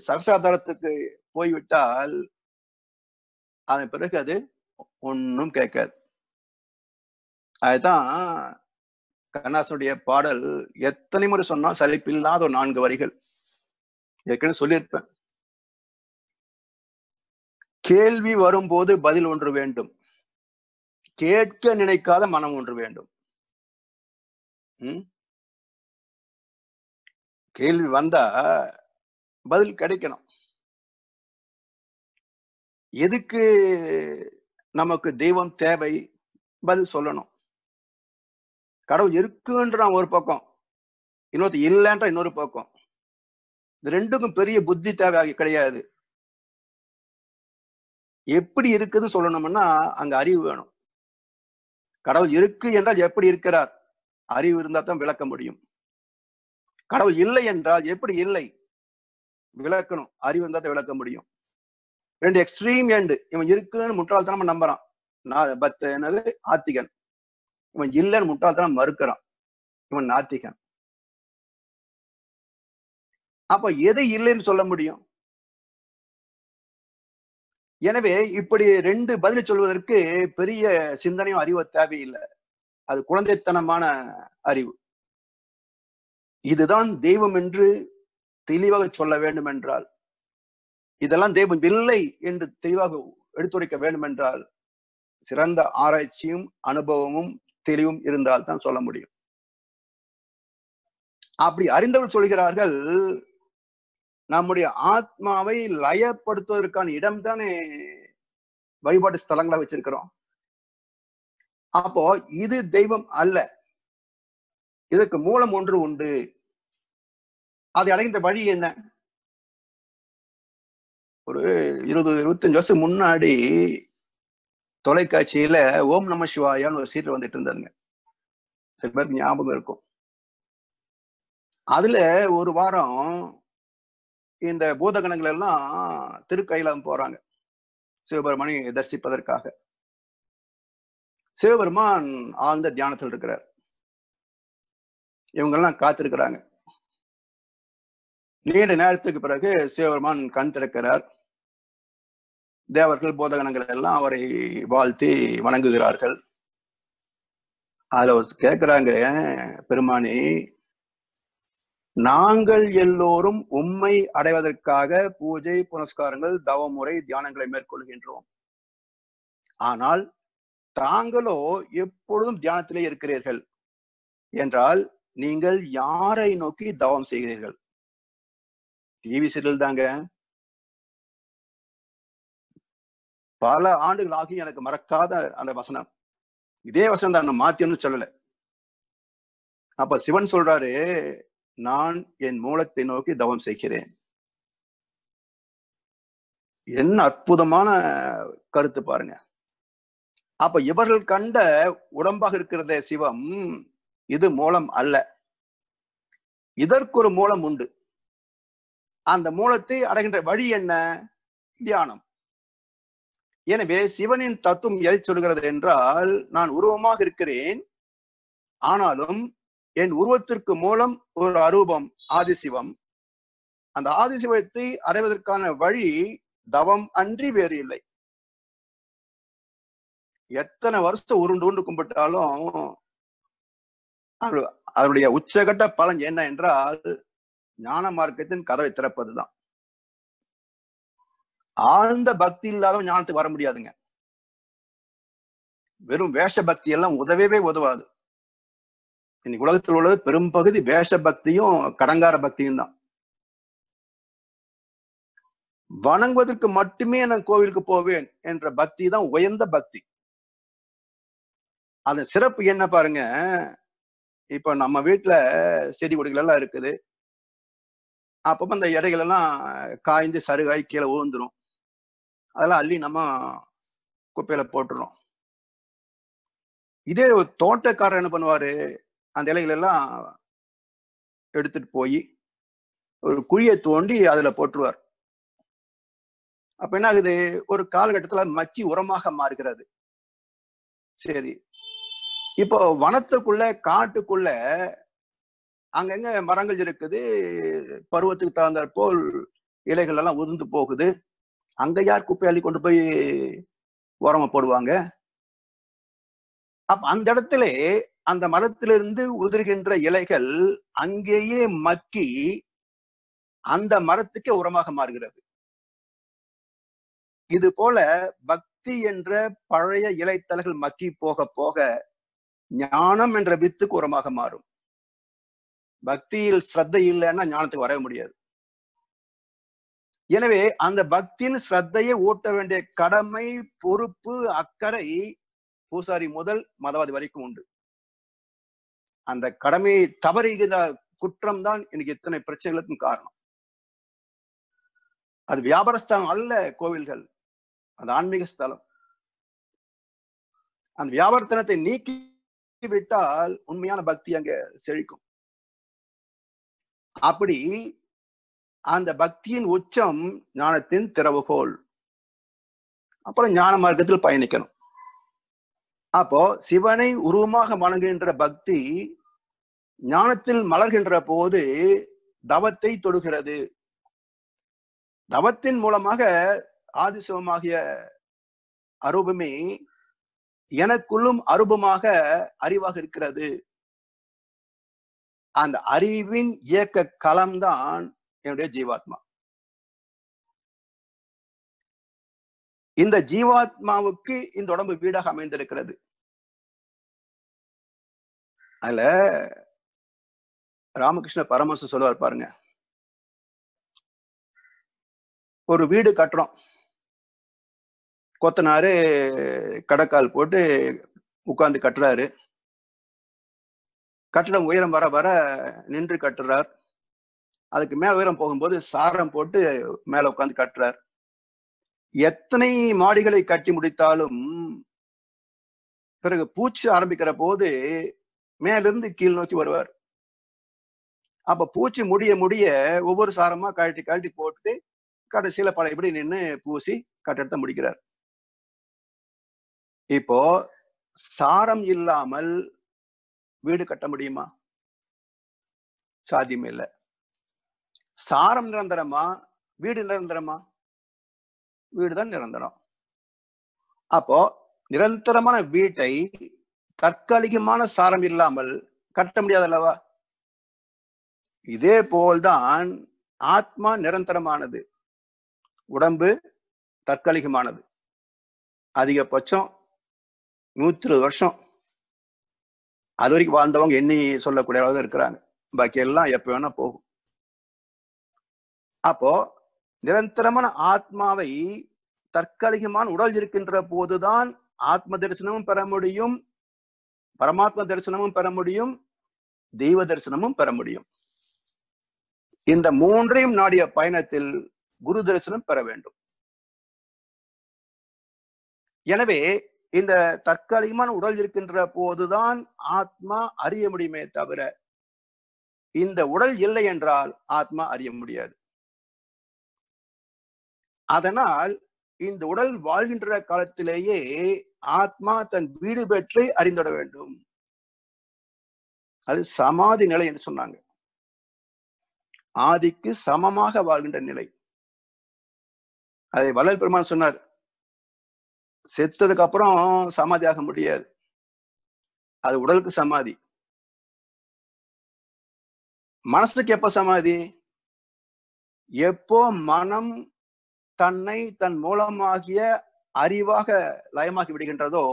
சகசிராதாரத்துக்கு போய்விட்டால் அதன் பிறகு அது ஒன்னும் கேட்காது. அதுதான் கண்ணாசனுடைய பாடல் எத்தனை முறை சொன்னா சலிப்பில்லாத ஒரு 4 வரிகள். ஏற்கனவே சொல்லியிருப்பேன். கேள்வி வரும்போது பதில் ஒன்று வேண்டும், கேட்க நினைக்காத மனம் ஒன்று வேண்டும். கேள்வி வந்தா பதில் கிடைக்கணும். எதுக்கு நமக்கு தெய்வம் தேவை? பதில் சொல்லணும். கடவுள் இருக்குன்ற ஒரு பக்கம், இன்னொரு இல்லைன்ற இன்னொரு பக்கம். இது ரெண்டுக்கும் பெரிய புத்தி தேவை கிடையாது. எப்படி இருக்குதுன்னு சொல்லணும்னா அங்க அறிவு வேணும். கடவுள் இருக்கு என்றால் எப்படி இருக்கிறார்? அறிவு இருந்தா தான் விளக்க முடியும். கடவுள் இல்லை என்றால் எப்படி இல்லை விளக்கணும், அறிவு இருந்தா தான் விளக்க முடியும். ரெண்டு எக்ஸ்ட்ரீம் எண்டு. இவன் இருக்குன்னு முட்டாள்தனமா நம்புறான், என்னது ஆத்திகன். இவன் இல்லைன்னு முட்டாள்தனம் மறுக்கிறான், இவன் நாத்திகன். அப்ப எதை இல்லைன்னு சொல்ல முடியும்? எனவே இப்படி ரெண்டு பதில் சொல்வதற்கு பெரிய சிந்தனையும் அறிவு தேவையில்லை. அது குழந்தைத்தனமான அறிவு. இதுதான் தெய்வம் என்று தெளிவாக சொல்ல வேண்டும் என்றால், இதெல்லாம் தெய்வம் இல்லை என்று தெளிவாக எடுத்துரைக்க வேண்டும் என்றால் சிறந்த ஆராய்ச்சியும் அனுபவமும் தெளிவும் இருந்தால் தான் சொல்ல முடியும். அப்படி அறிந்தவர் சொல்கிறார்கள், நம்முடைய ஆத்மாவை லயப்படுத்துவதற்கான இடம் தானே வழிபாட்டு ஸ்தலங்களா வச்சிருக்கிறோம். அப்போ இது தெய்வம் அல்ல, இதற்கு மூலம் ஒன்று உண்டு. அதை அடைகின்ற வழி என்ன? ஒரு 20-25 வருஷம் முன்னாடி தொலைக்காட்சியில ஓம் நம சிவாயான்னு ஒரு சீரியல் வந்துட்டு இருந்தாங்க. சில பேருக்கு ஞாபகம் இருக்கும். அதுல ஒரு வாரம் இந்த பூதகணங்கள் எல்லாம் திருக்கையிலம் போறாங்க சிவபெருமானை தரிசிப்பதற்காக. சிவபெருமான் ஆழ்ந்த தியானத்தில் இருக்கிறார். இவங்கெல்லாம் காத்திருக்கிறாங்க. நீண்ட நேரத்துக்கு பிறகு சிவபெருமான் கண் திறக்கிறார். தேவர்கள் போதகணங்கள் எல்லாம் அவரை வாழ்த்தி வணங்குகிறார்கள். அதுல கேட்கிறாங்க, பெருமானே, நாங்கள் எல்லோரும் உம்மை அடைவதற்காக பூஜை புனஸ்காரங்கள் தவமுறை தியானங்களை மேற்கொள்கின்றோம். ஆனால் தாங்களோ எப்பொழுதும் தியானத்திலே இருக்கிறீர்கள் என்றால் நீங்கள் யாரை நோக்கி தவம் செய்கிறீர்கள்? டிவி சீரியல் தாங்க. பல ஆண்டுகள் ஆகி எனக்கு மறக்காத அந்த வசனம். இதே வசனம் தான், மாத்தியம்னு சொல்லல. அப்ப சிவன் சொல்றாரு, நான் என் மூலத்தை நோக்கி தவம் செய்கிறேன். என்ன அற்புதமான கருத்து பாருங்க. அப்ப இவர்கள் கண்ட உடம்பாக இருக்கிறதே சிவம், இது மூலம் அல்ல. இதற்கு ஒரு மூலம் உண்டு. அந்த மூலத்தை அடைகின்ற வழி என்ன? தியானம். எனவே சிவனின் தத்துவம் எதை சொல்கிறது என்றால், நான் உருவமாக இருக்கிறேன், ஆனாலும் என் உருவத்திற்கு மூலம் ஒரு அரூபம் ஆதிசிவம். அந்த ஆதிசிவத்தை அடைவதற்கான வழி தவம் அன்றி வேறு இல்லை. எத்தனை வருஷம் உருண்டு கும்பிட்டாலும் அதனுடைய உச்சகட்ட பலன் என்ன என்றால் ஞான மார்க்கத்தின் கதவை திறப்பதுதான். ஆழ்ந்த பக்தி இல்லாதவன் ஞானத்துக்கு வர முடியாதுங்க. வெறும் வேஷ பக்தி எல்லாம் உதவவே உதவாது. இன்னைக்கு உலகத்தில் உள்ளது பெரும்பகுதி வேஷ பக்தியும் கடங்கார பக்தியும் தான். வணங்குவதற்கு மட்டுமே நான் கோவிலுக்கு போவேன் என்ற பக்தி தான் உயர்ந்த பக்தி. அந்த சிறப்பு என்ன பாருங்க, இப்ப நம்ம வீட்டுல செடி கொடிகள் எல்லாம் இருக்குது. அப்பப்ப அந்த இலைகள் எல்லாம் காய்ந்து சருகாய் கீழே ஊந்துரும். அதெல்லாம் அள்ளி நம்ம குப்பையில போட்டுறோம். இதே ஒரு தோட்டக்காரர் என்ன பண்ணுவாரு, அந்த இலைகள் எல்லாம் எடுத்துட்டு போய் ஒரு குழியை தோண்டி அதுல போட்டுருவார். அப்ப என்ன ஆகுது, ஒரு காலகட்டத்துல மக்கி உரமாக மாறுகிறது. சரி, இப்போ வனத்துக்குள்ள காட்டுக்குள்ள அங்கங்க மரங்கள் இருக்குது, பருவத்துக்கு தகுந்தாற் போல் இலைகள் எல்லாம் உதிர்ந்து போகுது. அங்க யார் குப்பை அள்ளி கொண்டு போய் உரமா போடுவாங்க? அப்ப அந்த இடத்துல அந்த மரத்திலிருந்து உதிர்கின்ற இலைகள் அங்கேயே மக்கி அந்த மரத்துக்கே உரமாக மாறுகிறது. இது போல பக்தி என்ற பழைய இலைத்தலைகள் மக்கி போக போக ஞானம் என்ற வித்துக்கு உரமாக மாறும். பக்தியில் ஸ்ரத்தை இல்லைன்னா ஞானத்துக்கு வரவே முடியாது. எனவே அந்த பக்தியின் ஸ்ரத்தையை ஊட்ட வேண்டிய கடமை, பொறுப்பு, அக்கறை பூசாரி முதல் மதவாதி வரைக்கும் உண்டு. அந்த கடமையை தவறுகிற குற்றம் தான் இன்னைக்கு இத்தனை பிரச்சனைகளுக்கும் காரணம். அது வியாபாரஸ்தலம் அல்ல கோவில்கள், அது ஆன்மீக ஸ்தலம். அந்த வியாபாரத்தனத்தை நீக்கி விட்டால் உண்மையான பக்தி அங்க செழிக்கும். அப்படி அந்த பக்தியின் உச்சம் ஞானத்தின் திறவுகோல். அப்புறம் ஞான மார்க்கத்தில் பயணிக்கணும். அப்போ சிவனை உருவமாக வணங்குகின்ற பக்தி ஞானத்தில் மலர்கின்ற போது தவத்தை தொடுகிறது. தவத்தின் மூலமாக ஆதிசிவமாகிய அரூபமே எனக்குள்ளும் அரூபமாக அறிவாக இருக்கிறது. அந்த அறிவின் இயக்க களம்தான் என்னுடைய ஜீவாத்மா. இந்த ஜீவாத்மாவுக்கு இந்த உடம்பு வீடாக அமைந்திருக்கிறது. அதுல ராமகிருஷ்ண பரமஹம்சர் சொல்லுவார் பாருங்க, ஒரு வீடு கட்டுறோம், கொத்தனாரு கடக்கால் போட்டு உட்கார்ந்து கட்டுறாரு. கட்டிடம் உயரம் வர வர நின்று கட்டுறார். அதுக்கு மேல உயரம் போகும்போது சாரம் போட்டு மேல உட்கார்ந்து கட்டுறார். எத்தனை மாடிகளை கட்டி முடித்தாலும் பிறகு பூச்சி ஆரம்பிக்கிற போது மேலிருந்து கீழ் நோக்கி வருவார். அப்ப பூச்சி முடிய முடிய ஒவ்வொரு சாரமா கழட்டி கழட்டி போட்டு கடைசியில பழையபடி நின்று பூசி கட்டடத்தை முடிக்கிறார். இப்போ சாரம் இல்லாமல் வீடு கட்ட முடியுமா? சாத்தியமே இல்லை. சாரம் நிரந்தரமா, வீடு நிரந்தரமா? வீடுதான் நிரந்தரம். அப்போ நிரந்தரமான வீட்டை தற்காலிகமான சாரம் இல்லாமல் கட்ட முடியாது அல்லவா? இதே போல்தான் ஆத்மா நிரந்தரமானது, உடம்பு தற்காலிகமானது. அதிகபட்சம் 120 வருஷம் அது வரைக்கும் வாழ்ந்தவங்க எண்ணி சொல்லக்கூடியவங்க இருக்கிறாங்க. பாக்கி எல்லாம் எப்ப வேணா போகும். அப்போ நிரந்தரமான ஆத்மாவை தற்காலிகமான உடல் இருக்கின்ற போதுதான் ஆத்ம தரிசனமும் பெற முடியும், பரமாத்ம தரிசனமும் பெற முடியும், தெய்வ தரிசனமும் பெற முடியும். இந்த மூன்றையும் நாடிய பயணத்தில் குரு தரிசனம் பெற வேண்டும். எனவே இந்த தற்காலிகமான உடல் இருக்கின்ற போதுதான் ஆத்மா அறிய முடியுமே தவிர இந்த உடல் இல்லை என்றால் ஆத்மா அறிய முடியாது. அதனால் இந்த உடல் வாழ்கின்ற காலத்திலேயே ஆத்மா தன் வீடு பெற்று அறிந்துவிட வேண்டும். அது சமாதி நிலை என்று சொன்னாங்க. ஆதிக்கு சமமாக வாழ்கின்ற நிலை. அதை வள்ளல் பெருமான் சொன்னார், செத்ததுக்கு அப்புறம் சமாதி ஆக முடியாது, அது உடலுக்கு சமாதி. மனசுக்கு எப்ப சமாதி? எப்போ மனம் தன்னை தன் மூலமாகிய அறிவாக லயமாக்கி விடுகின்றதோ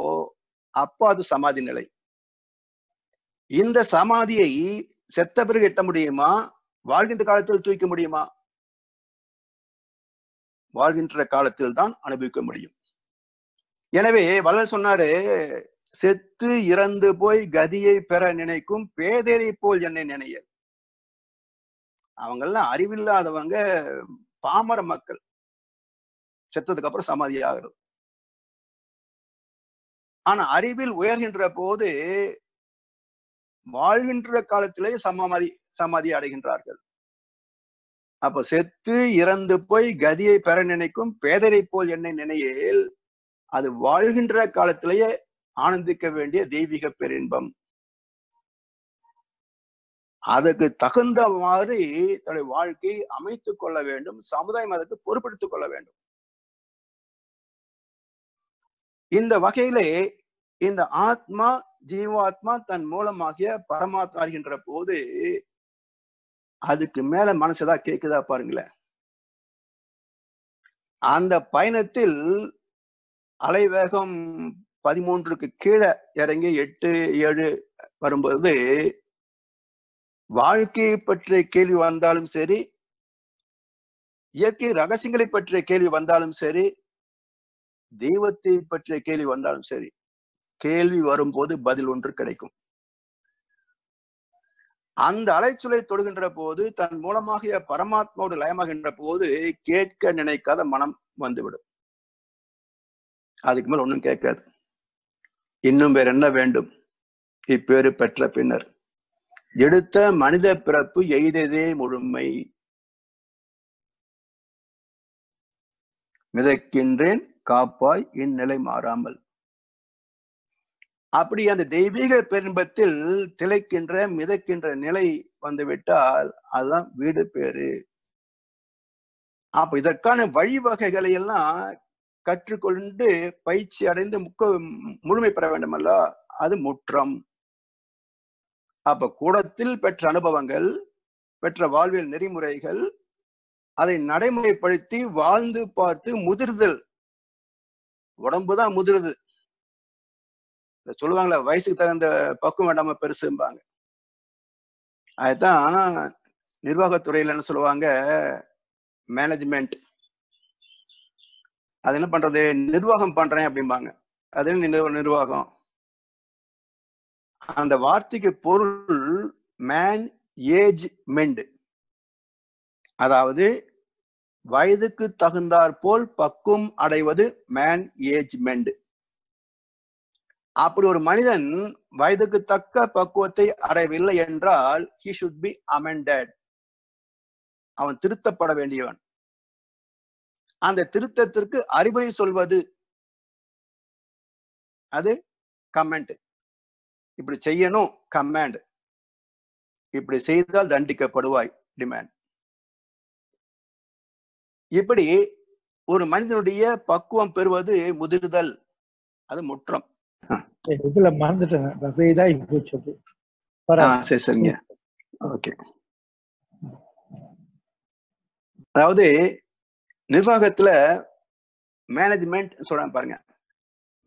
அப்போ அது சமாதி நிலை. இந்த சமாதியை செத்த பிறகு எட்ட முடியுமா? வாழ்கின்ற காலத்தில் தூக்க முடியுமா? வாழ்கின்ற காலத்தில் தான் அனுபவிக்க முடியும். எனவே வள்ளல் சொன்னாரு, செத்து இறந்து போய் கதியை பெற நினைக்கும் பேதரை போல் என்னை நினைய. அவங்க எல்லாம் அறிவில்லாதவங்க, பாமர மக்கள், செத்ததுக்கு அப்புறம் சமாதி ஆகிறது. ஆனா அறிவில் உயர்கின்ற போது வாழ்கின்ற காலத்திலே சமாதி அடைகின்றார்கள். அப்ப செத்து இறந்து போய் கதியை பெற நினைக்கும் பேதரை போல் என்னை நினையேல், அது வாழ்கின்ற காலத்திலேயே ஆனந்திக்க வேண்டிய தெய்வீக பேரின்பம். அதுக்கு தகுந்த மாதிரி தன்னுடைய வாழ்க்கையை அமைத்துக் கொள்ள வேண்டும். சமுதாயம் அதற்கு பொறுப்பெடுத்துக் கொள்ள வேண்டும். இந்த வகையிலே இந்த ஆத்மா ஜீவாத்மா தன் மூலமாகிய பரமாத்மா அறிகின்ற போது அதுக்கு மேல மனசுதான் கேக்குதா பாருங்களேன். அந்த பயணத்தில் அலைவேகம் 13க்கு கீழே இறங்கி 8, 7 வரும்போது வாழ்க்கையை பற்றிய கேள்வி வந்தாலும் சரி, இயற்கை ரகசியங்களை பற்றிய கேள்வி வந்தாலும் சரி, தெய்வத்தை பற்றிய கேள்வி வந்தாலும் சரி, கேள்வி வரும்போது பதில் ஒன்று கிடைக்கும். அந்த அலைச்சுளை தொடுகின்ற போது தன் மூலமாக பரமாத்மாவோடு லயமாகின்ற போது கேட்க நினைக்காத மனம் வந்துவிடும். அதுக்கு மேல் ஒன்றும் கேட்காது. இன்னும் வேற என்ன வேண்டும்? இப்பேறு பெற்ற பின்னர் எடுத்த மனித பிறப்பு எய்ததே முழுமை. மிதக்கின்றேன் காப்பாய் இந்நிலை மாறாமல். அப்படி அந்த தெய்வீக பெரும்பத்தில் திளைக்கின்ற மிதக்கின்ற நிலை வந்துவிட்டால் அதுதான் வீடு பேரு. அப்ப இதற்கான வழிவகைகளை எல்லாம் கற்றுக்கொண்டு பயிற்சி அடைந்து முழுமை பெற வேண்டும் அல்ல, அது முற்றம். அப்ப கூடத்தில் பெற்ற அனுபவங்கள், பெற்ற வாழ்வியல் நெறிமுறைகள், அதை நடைமுறைப்படுத்தி வாழ்ந்து பார்த்து முதிர்தல். உடம்புதான் முதிருது. சொல்லுவாங்களா, வயசுக்கு தகுந்த பக்குவம் வேண்டாம பெருசும்பாங்க. அதுதான் நிர்வாகத்துறையில என்ன சொல்லுவாங்க, மேனேஜ்மெண்ட். அது என்ன பண்றது, நிர்வாகம் பண்றேன் அப்படிம்பாங்க. அது நிர்வாகம். அந்த வார்த்தைக்கு பொருள் மேன் ஏஜ் மெண்ட், அதாவது வயதுக்கு தகுந்தாற் போல் பக்குவம் அடைவது மேன் ஏஜ் மெண்ட். அப்படி ஒரு மனிதன் வயதுக்கு தக்க பக்குவத்தை அடையவில்லை என்றால் he should be amended. அவன் திருத்தப்பட வேண்டியவன். அந்த திருத்தத்திற்கு அறிவுரை சொல்வது அது கமெண்ட். இப்படி செய்யணும் கமாண்ட், இப்படி செய்தால் தண்டிக்கப்படுவாய் டிமாண்ட். இப்படி ஒரு மனிதனுடைய பக்குவம் பெறுவது முதிர்தல், அது முற்றம். இதுல மறந்துட்டேன். சரிங்க, ஓகே. அதாவது நிர்வாகத்துல மேனேஜ்மெண்ட் சொல்றாங்க பாருங்க,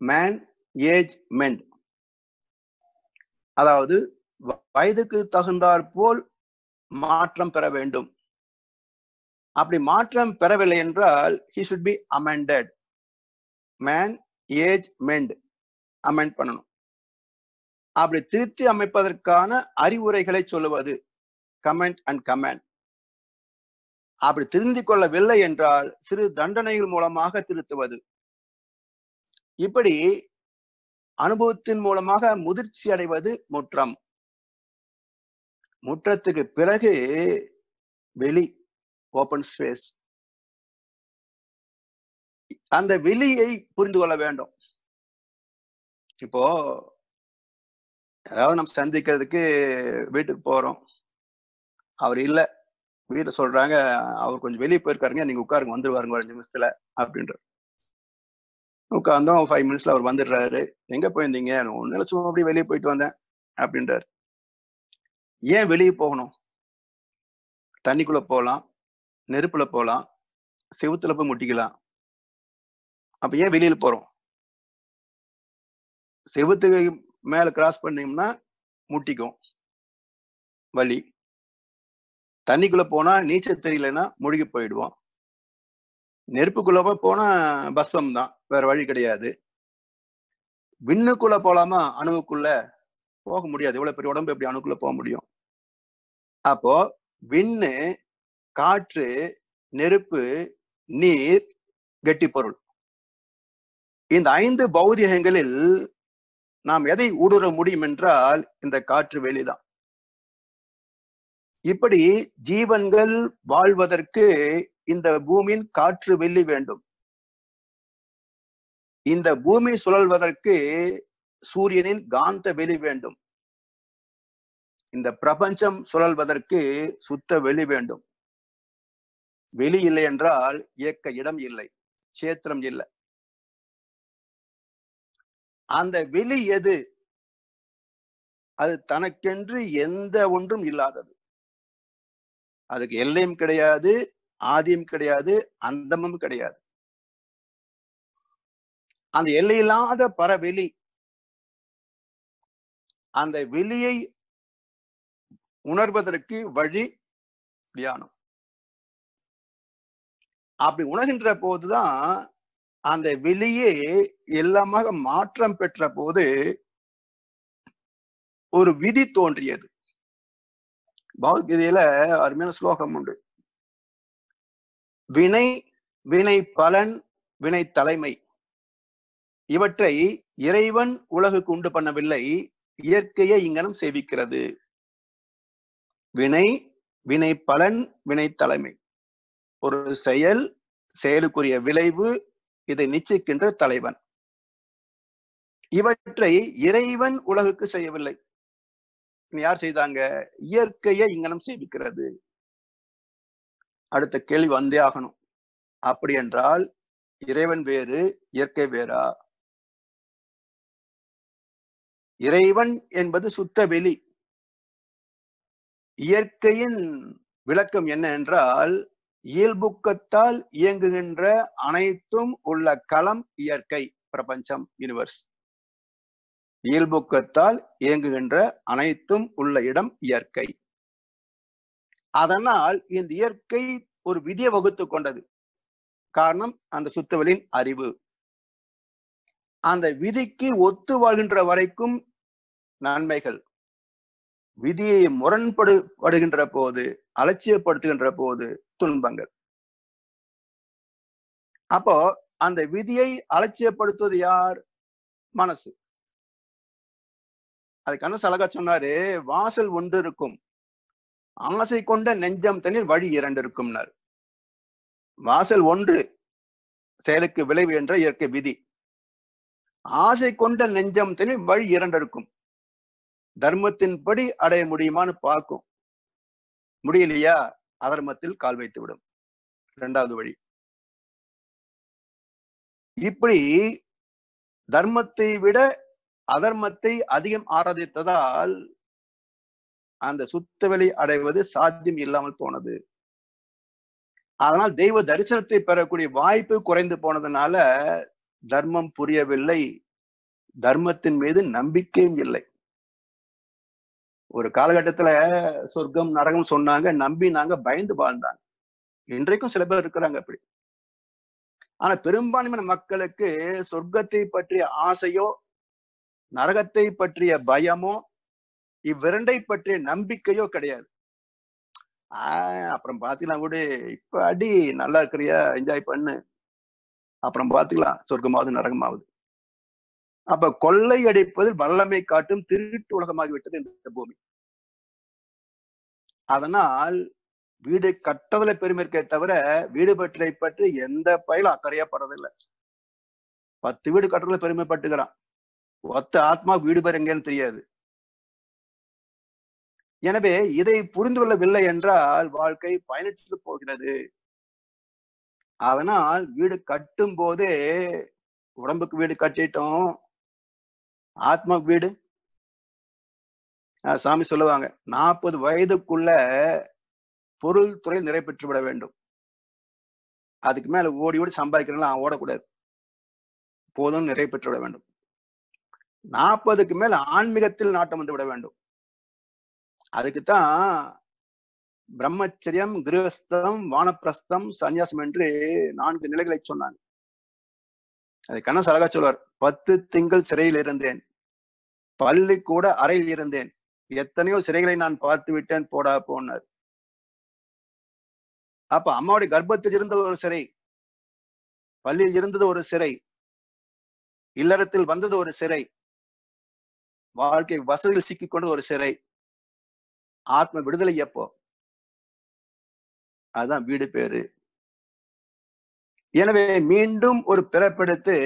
மேன் ஏஜ் மெண்ட், அதாவது வயதுக்கு தகுந்தாற் போல் மாற்றம் பெற வேண்டும். அப்படி மாற்றம் பெறவில்லை என்றால் he should be amended. Amendment, amend பண்ணணும். அப்படி திருத்தி அமைப்பதற்கான அறிவுரைகளை சொல்லுவது கமெண்ட் அண்ட் கமாண்ட். அப்படி திருந்திக் கொள்ளவில்லை என்றால் சிறு தண்டனைகள் மூலமாக திருத்துவது. இப்படி அனுபவத்தின் மூலமாக முதிர்ச்சி அடைவது முற்றம். முற்றத்துக்கு பிறகு வெளி, ஓபன் ஸ்பேஸ். அந்த வெளியை புரிந்து கொள்ள வேண்டும். இப்போ அதாவது நம்ம சந்திக்கிறதுக்கு வீட்டுக்கு போறோம், அவர் இல்ல, வீட்டுல சொல்றாங்க அவர் கொஞ்சம் வெளியே போயிருக்காருங்க, நீங்க உட்காருங்க, வந்துருவாருங்க 5 நிமிஷத்துல அப்படின்ற. உட்கார்ந்தோம், 5 மினிட்ஸ்ல அவர் வந்துடுறாரு. எங்க போயிருந்தீங்க? ஒன்னும் சும்மா அப்படியே வெளியே போயிட்டு வந்தேன் அப்படின்றாரு. ஏன் வெளியே போகணும்? தண்ணிக்குள்ள போகலாம், நெருப்புல போகலாம், செவுத்துல போய் முட்டிக்கலாம். அப்ப ஏன் வெளியில போறோம்? செவுத்துக்கு மேல கிராஸ் பண்ணீங்கன்னா முட்டிக்கும், வலி. தண்ணிக்குள்ள போனா நீச்சல் தெரியலன்னா முழுகி போயிடுவோம். நெருப்புக்குள்ள போனா பஸ்பம் தான், வேற வழி கிடையாது. விண்ணுக்குள்ள போலாமா? அணுவுக்குள்ள போக முடியாது. இவ்வளவு பெரிய உடம்பு எப்படி அணுக்குள்ள போக முடியும்? அப்போ விண்ணு, காற்று, நெருப்பு, நீர், கெட்டி பொருள், இந்த 5 பௌதிகங்களில் நாம் எதை ஊடுருவ முடியும் என்றால் இந்த காற்று வெளிதான். இப்படி ஜீவன்கள் வாழ்வதற்கு இந்த பூமியின் காற்று வெளி வேண்டும். இந்த பூமி சுழல்வதற்கு சூரியனின் காந்த வெளி வேண்டும். இந்த பிரபஞ்சம் சுழல்வதற்கு சுத்த வெளி வேண்டும். வெளி இல்லை என்றால் இயக்க இடம் இல்லை, சேத்திரம் இல்லை. அந்த வெளி எது? அது தனக்கென்று எந்த ஒன்றும் இல்லாதது. அதுக்கு எல்லையும் கிடையாது, ஆதியும் கிடையாது, அந்தமும் கிடையாது. அந்த எல்லையில்லாத பரவெளி, அந்த வெளியை உணர்வதற்கு வழி தியானம். அப்படி உணர்கின்ற போதுதான் அந்த வெளியே எல்லாமாக மாற்றம் பெற்ற போது ஒரு விதி தோன்றியது. பகவத்கீதையில அருமையான ஸ்லோகம் உண்டு. வினை, வினை பலன், வினை தலைமை இவற்றை இறைவன் உலகுக்கு உண்டு பண்ணவில்லை, இயற்கையை இங்கனம் சேவிக்கிறது. வினை, வினை பலன், வினை தலைமை, ஒரு செயல், செயலுக்குரிய விளைவு, இதை நிச்சயிக்கின்ற தலைவன். இவற்றை இறைவன் உலகுக்கு செய்யவில்லை. யார் செய்தாங்க? இயற்கையை இங்கனம் சேவிக்கிறது. அடுத்த கேள்வி வந்தே ஆகணும். அப்படி என்றால் இறைவன் வேறு, இயற்கை வேறா? இறைவன் என்பது சுத்த வெளி. இயற்கையின் விளக்கம் என்ன என்றால், இயல்புக்கத்தால் இயங்குகின்ற அனைத்தும் உள்ள களம் இயற்கை, பிரபஞ்சம், யூனிவர்ஸ். இயல்புக்கத்தால் இயங்குகின்ற அனைத்தும் உள்ள இடம் இயற்கை. அதனால் இந்த இயற்கை ஒரு விதியை வகுத்து கொண்டது. காரணம் அந்த சுத்தவெளியின் அறிவு. அந்த விதிக்கு ஒத்து வாழ்கின்ற வரைக்கும் நன்மைகள், விதியை முரண்படுகின்ற போது, அலட்சியப்படுத்துகின்ற போது துன்பங்கள். அப்போ அந்த விதியை அலட்சியப்படுத்துவது யார்? மனசு. அதுக்கு என்ன அழகா சொன்னாரு, வாசல் ஒன்று இருக்கும், ஆசை கொண்ட நெஞ்சம் தனில் வழி 2 இருக்கும்னார். வாசல் ஒன்று, செயலுக்கு விளைவு என்ற இயற்கை விதி. ஆசை கொண்ட நெஞ்சம் தனில் வழி 2 இருக்கும். தர்மத்தின்படி அடைய முடியுமான்னு பார்க்கும். முடியலையா, அதர்மத்தில் கால் வைத்து விடும். 2வது வழி. இப்படி தர்மத்தை விட அதர்மத்தை அதிகம் ஆராதித்ததால் அந்த சுத்தவெளி அடைவது சாத்தியம் இல்லாமல் போனது. அதனால் தெய்வ தரிசனத்தை பெறக்கூடிய வாய்ப்பு குறைந்து போனதுனால தர்மம் புரியவில்லை, தர்மத்தின் மீது நம்பிக்கையும் இல்லை. ஒரு காலகட்டத்துல சொர்க்கம் நரகம் சொன்னாங்க, நம்பி நாங்க பயந்து வாழ்ந்தாங்க. இன்றைக்கும் சில பேர் இருக்கிறாங்க அப்படி. ஆனா பெரும்பான்மையான மக்களுக்கு சொர்க்கத்தை பற்றிய ஆசையோ, நரகத்தை பற்றிய பயமோ, இவ்விரண்டை பற்றிய நம்பிக்கையோ கிடையாது. அப்புறம் பாத்தீங்கன்னா கூட, இப்ப அடி நல்லா இருக்கிறியா, என்ஜாய் பண்ணு, அப்புறம் பாத்துக்கலாம் சொர்க்கமாவது நரகமாவது. அப்ப கொள்ளை அடிப்பதில் வல்லமை காட்டும் திருட்டு உலகமாகிவிட்டது இந்த பூமி. அதனால் வீடு கட்டதுல பெருமை இருக்கே தவிர வீடு பற்றி பற்றி எந்த பயிலும் அக்கறையா படுறதில்லை. 10 வீடு கட்டுறதுல பெருமைப்பட்டுக்கிறான், ஒத்த ஆத்மா வீடு பேர் எங்கன்னு தெரியாது. எனவே இதை புரிந்து கொள்ளவில்லை என்றால் வாழ்க்கை பயனற்று போகிறது. அதனால் வீடு கட்டும் போதே, உடம்புக்கு வீடு கட்டிட்டோம், ஆத்மா வீடு. சாமி சொல்லுவாங்க, 40 வயதுக்குள்ள பொருள் துறை நிறைய பெற்று விட வேண்டும். அதுக்கு மேல ஓடி ஓடி சம்பாதிக்கிறதுலாம் ஓடக்கூடாது, போதும் நிறைய பெற்று விட வேண்டும். 40க்கு மேல ஆன்மீகத்தில் நாட்டம் வந்து விட வேண்டும். அதுக்குத்தான் பிரம்மச்சரியம், கிரகஸ்தம், வானப்பிரஸ்தம், சன்னியாசம் என்று 4 நிலைகளை சொன்னாங்க. அது கண்ணன் அழகா சொல்வார், 10 திங்கள் சிறையில் இருந்தேன், பள்ளி கூட அறையில் இருந்தேன், எத்தனையோ சிறைகளை நான் பார்த்து விட்டேன் போடா போனார். அப்ப அம்மாவுடைய கர்ப்பத்தில் இருந்தது ஒரு சிறை, பள்ளியில் இருந்தது ஒரு சிறை, இல்லறத்தில் வந்தது ஒரு சிறை, வாழ்க்கை வசதியில் சிக்கிக் கொண்டது ஒரு சிறை. ஆத்ம விடுதலை எப்போ? அதுதான் வீடு பேரு. எனவே மீண்டும் ஒரு பிறப்பெடுத்து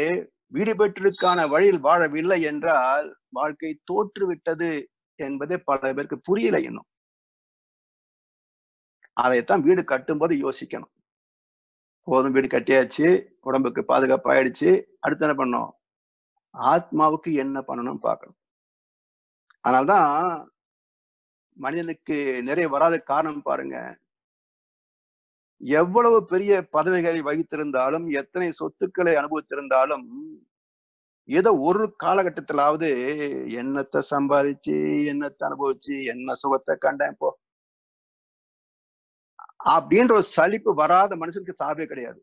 வீடு பெற்றிருக்கான வழியில் வாழவில்லை என்றால் வாழ்க்கை தோற்றுவிட்டது என்பதே பல பேருக்கு புரியல இன்னும். அதைத்தான் வீடு கட்டும்போது யோசிக்கணும். போதும், வீடு கட்டியாச்சு, உடம்புக்கு பாதுகாப்பாயிடுச்சு, அடுத்து என்ன பண்ணணும்? ஆத்மாவுக்கு என்ன பண்ணணும் பார்க்கணும். அதனால்தான் மனிதனுக்கு நிறைய வராத காரணம் பாருங்க, எவ்வளவு பெரிய பதவிகளை வகித்திருந்தாலும், எத்தனை சொத்துக்களை அனுபவித்திருந்தாலும், ஏதோ ஒரு காலகட்டத்திலாவது என்னத்தை சம்பாதிச்சு, என்னத்தை அனுபவிச்சு, என்ன சுகத்தை கண்டேன் போ அப்படின்ற ஒரு சலிப்பு வராத மனுஷனுக்கு சாவே கிடையாது.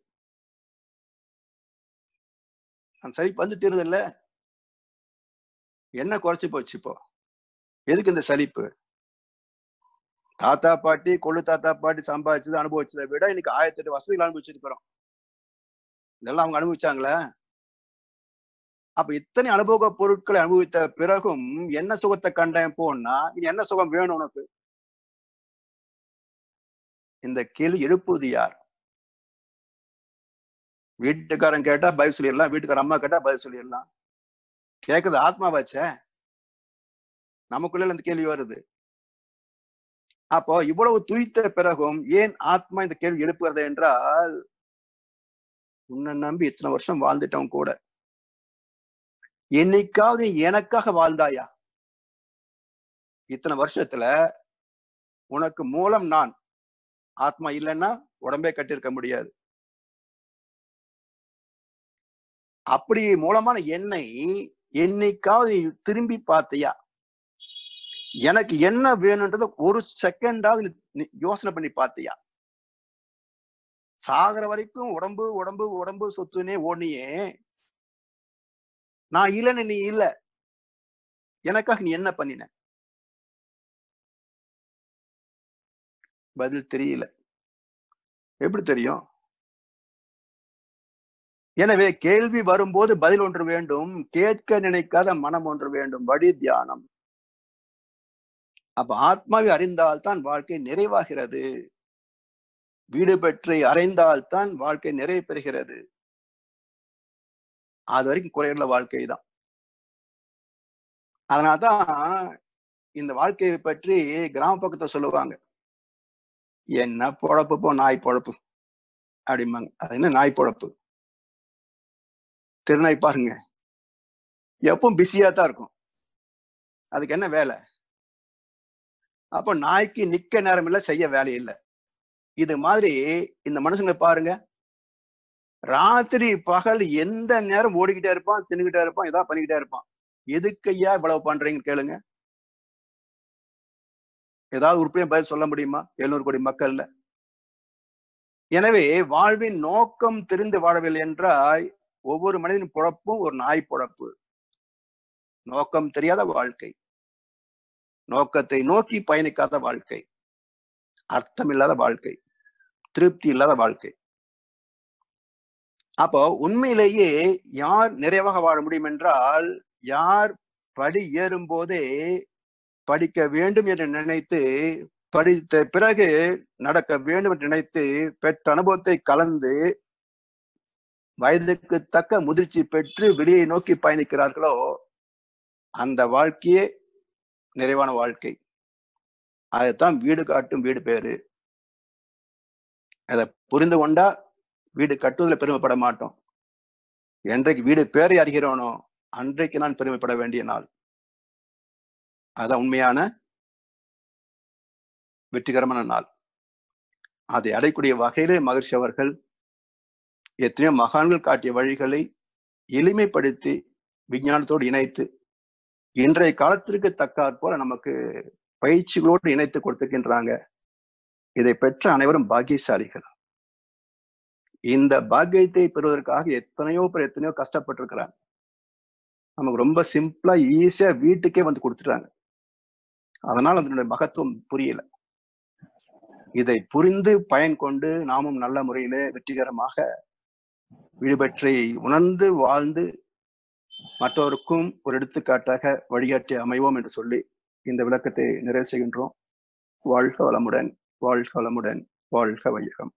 அந்த சலிப்பு வந்து தீருது இல்ல, என்ன குறைச்சு போச்சு இப்போ? எதுக்கு இந்த சலிப்பு? தாத்தா பாட்டி, கொள்ளு தாத்தா பாட்டி சம்பாதிச்சது அனுபவிச்சதை விட இன்னைக்கு 1008 வசதிகள் அனுபவிச்சிருக்கிறோம். இதெல்லாம் அவங்க அனுபவிச்சாங்களே. அப்ப இத்தனை அனுபவ பொருட்களை அனுபவித்த பிறகும் என்ன சுகத்தை கண்டேன் போனா இனி என்ன சுகம் வேணும் உனக்கு? இந்த கேள்வி எழுப்புவது யார்? வீட்டுக்காரன் கேட்டா பதில் சொல்லிடலாம், வீட்டுக்கார அம்மா கேட்டா பதில் சொல்லிடலாம். கேட்கறது ஆத்மாவாச்சே, நமக்குள்ள இந்த கேள்வி வருது. அப்போ இவ்வளவு துய்த்த பிறகும் ஏன் ஆத்மா இந்த கேள்வி எழுப்புகிறது என்றால், உன்னை நம்பி இத்தனை வருஷம் வாழ்ந்துட்டவன் கூட என்னைக்காவது எனக்காக வாழ்ந்தாயா? இத்தனை வருஷத்துல உனக்கு மூலம் நான். ஆத்மா இல்லைன்னா உடம்பே கட்டியிருக்க முடியாது. அப்படி மூலமான என்னை என்னைக்காவது திரும்பி பார்த்தியா? எனக்கு என்ன வேணும்ன்றத ஒரு செகண்டாவது யோசனை பண்ணி பார்த்தியா? சாகர வரைக்கும் உடம்பு உடம்பு உடம்பு சொத்துனே ஓடினியே, நான் இல்லைன்னு நீ இல்ல, எனக்காக நீ என்ன பண்ணின? பதில் தெரியல. எப்படி தெரியும்? எனவே கேள்வி வரும்போது பதில் ஒன்று வேண்டும், கேட்க நினைக்காத மனம் ஒன்று வேண்டும், வழி தியானம். அப்ப ஆத்மாவை அறிந்தால்தான் வாழ்க்கை நிறைவாகிறது. வீடு பெற்றை அறைந்தால்தான் வாழ்க்கை நிறைவு பெறுகிறது. அது வரைக்கும் குறையுள்ள வாழ்க்கை தான். அதனால்தான் இந்த வாழ்க்கையை பற்றி கிராம பக்கத்தை சொல்லுவாங்க, என்ன பொழப்பு போ நாய் பொழப்பு அப்படிம்பாங்க. அது என்ன நாய் பொழப்பு? திருநாய் பாருங்க, எப்பவும் பிஸியா தான் இருக்கும், அதுக்கு என்ன வேலை? அப்போ நாய்க்கு நிக்க நேரம் இல்லை, செய்ய வேலை இல்லை. இது மாதிரி இந்த மனுஷங்க பாருங்க, ராத்திரி பகல் எந்த நேரம் ஓடிக்கிட்டே இருப்பான், தின்னுகிட்டே இருப்பான், ஏதாவது பண்ணிக்கிட்டே இருப்பான். எதுக்கையா இவ்வளவு பண்றீங்கன்னு கேளுங்க. ஏதாவது உறுப்பினர் பதில் சொல்ல முடியுமா 700 கோடி மக்கள்ல? எனவே வாழ்வின் நோக்கம் தெரிந்து வாழவில்லை என்றால் ஒவ்வொரு மனிதனின் பொழப்பும் ஒரு நாய் பொழப்பு. நோக்கம் தெரியாத வாழ்க்கை, நோக்கத்தை நோக்கி பயணிக்காத வாழ்க்கை, அர்த்தம் இல்லாத வாழ்க்கை, திருப்தி இல்லாத வாழ்க்கை. அப்போ உண்மையிலேயே யார் நிறைவாக வாழ முடியும் என்றால், யார் படி ஏறும் போதே படிக்க வேண்டும் என்று நினைத்து, படித்த பிறகு நடக்க வேண்டும் என்று நினைத்து, பெற்ற அனுபவத்தை கலந்து வயதுக்கு தக்க முதிர்ச்சி பெற்று வெளியை நோக்கி பயணிக்கிறார்களோ அந்த வாழ்க்கையே நிறைவான வாழ்க்கை. அதைத்தான் வீடு காட்டும் வீடு பேரு. அதை புரிந்து கொண்டா வீடு கட்டுவதில் பெருமைப்பட மாட்டோம். என்றைக்கு வீடு பேரை அறிகிறோனோ அன்றைக்கு நான் பெருமைப்பட வேண்டிய நாள். அதுதான் உண்மையான வெற்றிகரமான நாள். அதை அடையக்கூடிய வகையிலே மகர்ஷி அவர்கள் எத்தனையோ மகான்கள் காட்டிய வழிகளை எளிமைப்படுத்தி விஞ்ஞானத்தோடு இணைத்து இன்றைய காலத்திற்கு தக்காற் போல நமக்கு பயிற்சிகளோடு இணைத்து கொடுத்திருக்கின்றாங்க. இதை பெற்ற அனைவரும் பாக்கியசாலிகள். இந்த பாக்கியத்தை பெறுவதற்காக எத்தனையோ பேர் எத்தனையோ கஷ்டப்பட்டிருக்கிறாங்க. நமக்கு ரொம்ப சிம்பிளா ஈஸியா வீட்டுக்கே வந்து கொடுத்துட்டாங்க. அதனால அதனுடைய மகத்துவம் புரியல. இதை புரிந்து பயன் கொண்டு நாமும் நல்ல முறையிலே வெற்றிகரமாக விடுபற்றி உணர்ந்து வாழ்ந்து மற்றவருக்கும் ஒரு எடுத்துக்காட்டாக வழிகாட்டி அமைவோம் என்று சொல்லி இந்த விளக்கத்தை நிறைவு செய்கின்றோம். வாழ்க வளமுடன், வாழ்க வளமுடன், வாழ்க வையகம்.